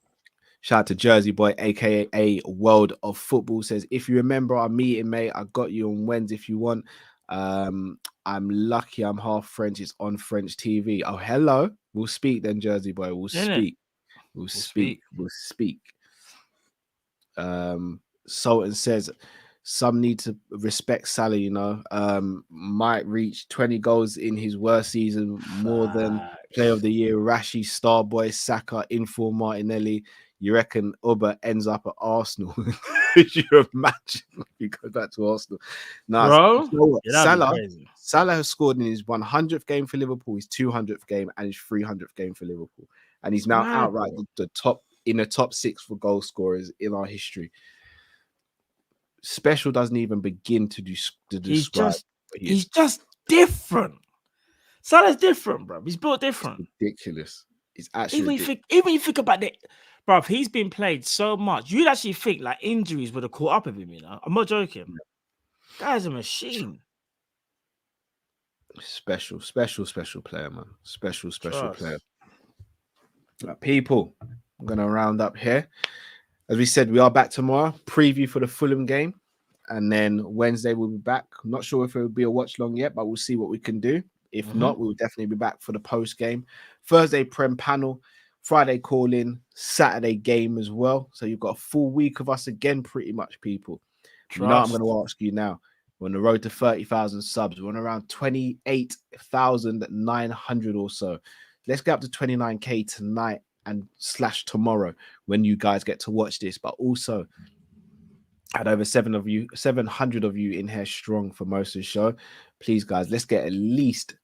Shout out to Jersey Boy, aka World of Football, says, if you remember our meeting, mate, I got you on Wednesday if you want. I'm lucky I'm half French. It's on French TV. Oh, hello. We'll speak then, Jersey Boy. We'll speak. We'll speak. Sultan says, Some need to respect Salah, you know. Might reach 20 goals in his worst season, more than Player of the Year, Rashi, Starboy, Saka, Inform Martinelli. You reckon Uber ends up at Arsenal? Could you imagine if he goes back to Arsenal? No, Bro, you know what? yeah, that'd be crazy. Salah has scored in his 100th game for Liverpool, his 200th game, and his 300th game for Liverpool, and he's now Mad, outright bro. the top in the top 6 for goal scorers in our history. Special doesn't even begin to describe. He's just different. Salah's different, bro. He's built different. Ridiculous. It's actually Even you think about it, bro. He's been played so much. You'd actually think like injuries would have caught up with him. You know, I'm not joking. Guy's a machine. Special player, man. Special Trust. player. People, I'm gonna round up here. As we said, we are back tomorrow. Preview for the Fulham game, and then Wednesday we'll be back. I'm not sure if it will be a watch long yet, but we'll see what we can do. If not, we'll definitely be back for the post game. Thursday Prem panel, Friday call in, Saturday game as well. So you've got a full week of us again, pretty much, people. Now I'm going to ask you now. We're on the road to 30,000 subs. We're on around 28,900 or so. Let's get up to 29k tonight and / tomorrow when you guys get to watch this. But also, had over 700 of you in here strong for most of the show. Please, guys, let's get at least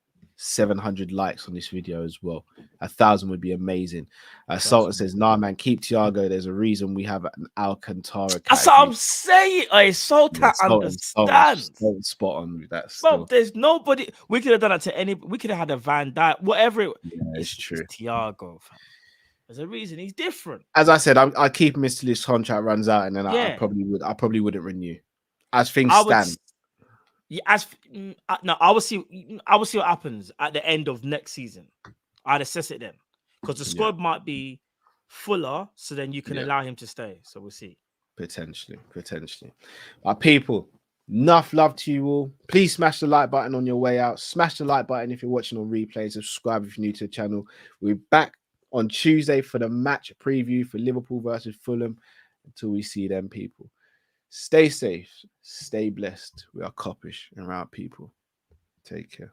700 likes on this video as well. 1,000 would be amazing. Sultan says, nah, man, keep Thiago. There's a reason we have an Alcantara category. That's what I'm saying. Sultan understands. Spot on with that. Bro, there's nobody. We could have done that to any. We could have had a Van Dijk, whatever. It's true. It's Thiago. There's a reason he's different. As I said, I keep him until his contract runs out, and then I probably wouldn't renew. As things stand. I will see what happens at the end of next season. I'd assess it then, because the squad might be fuller, so then you can allow him to stay. So we'll see. Potentially. People, enough love to you all. Please smash the like button on your way out. Smash the like button if you're watching on replay. Subscribe if you're new to the channel. We're back on Tuesday for the match preview for Liverpool versus Fulham. Until we see them, people. Stay safe, stay blessed. We are Kopish and our people. Take care.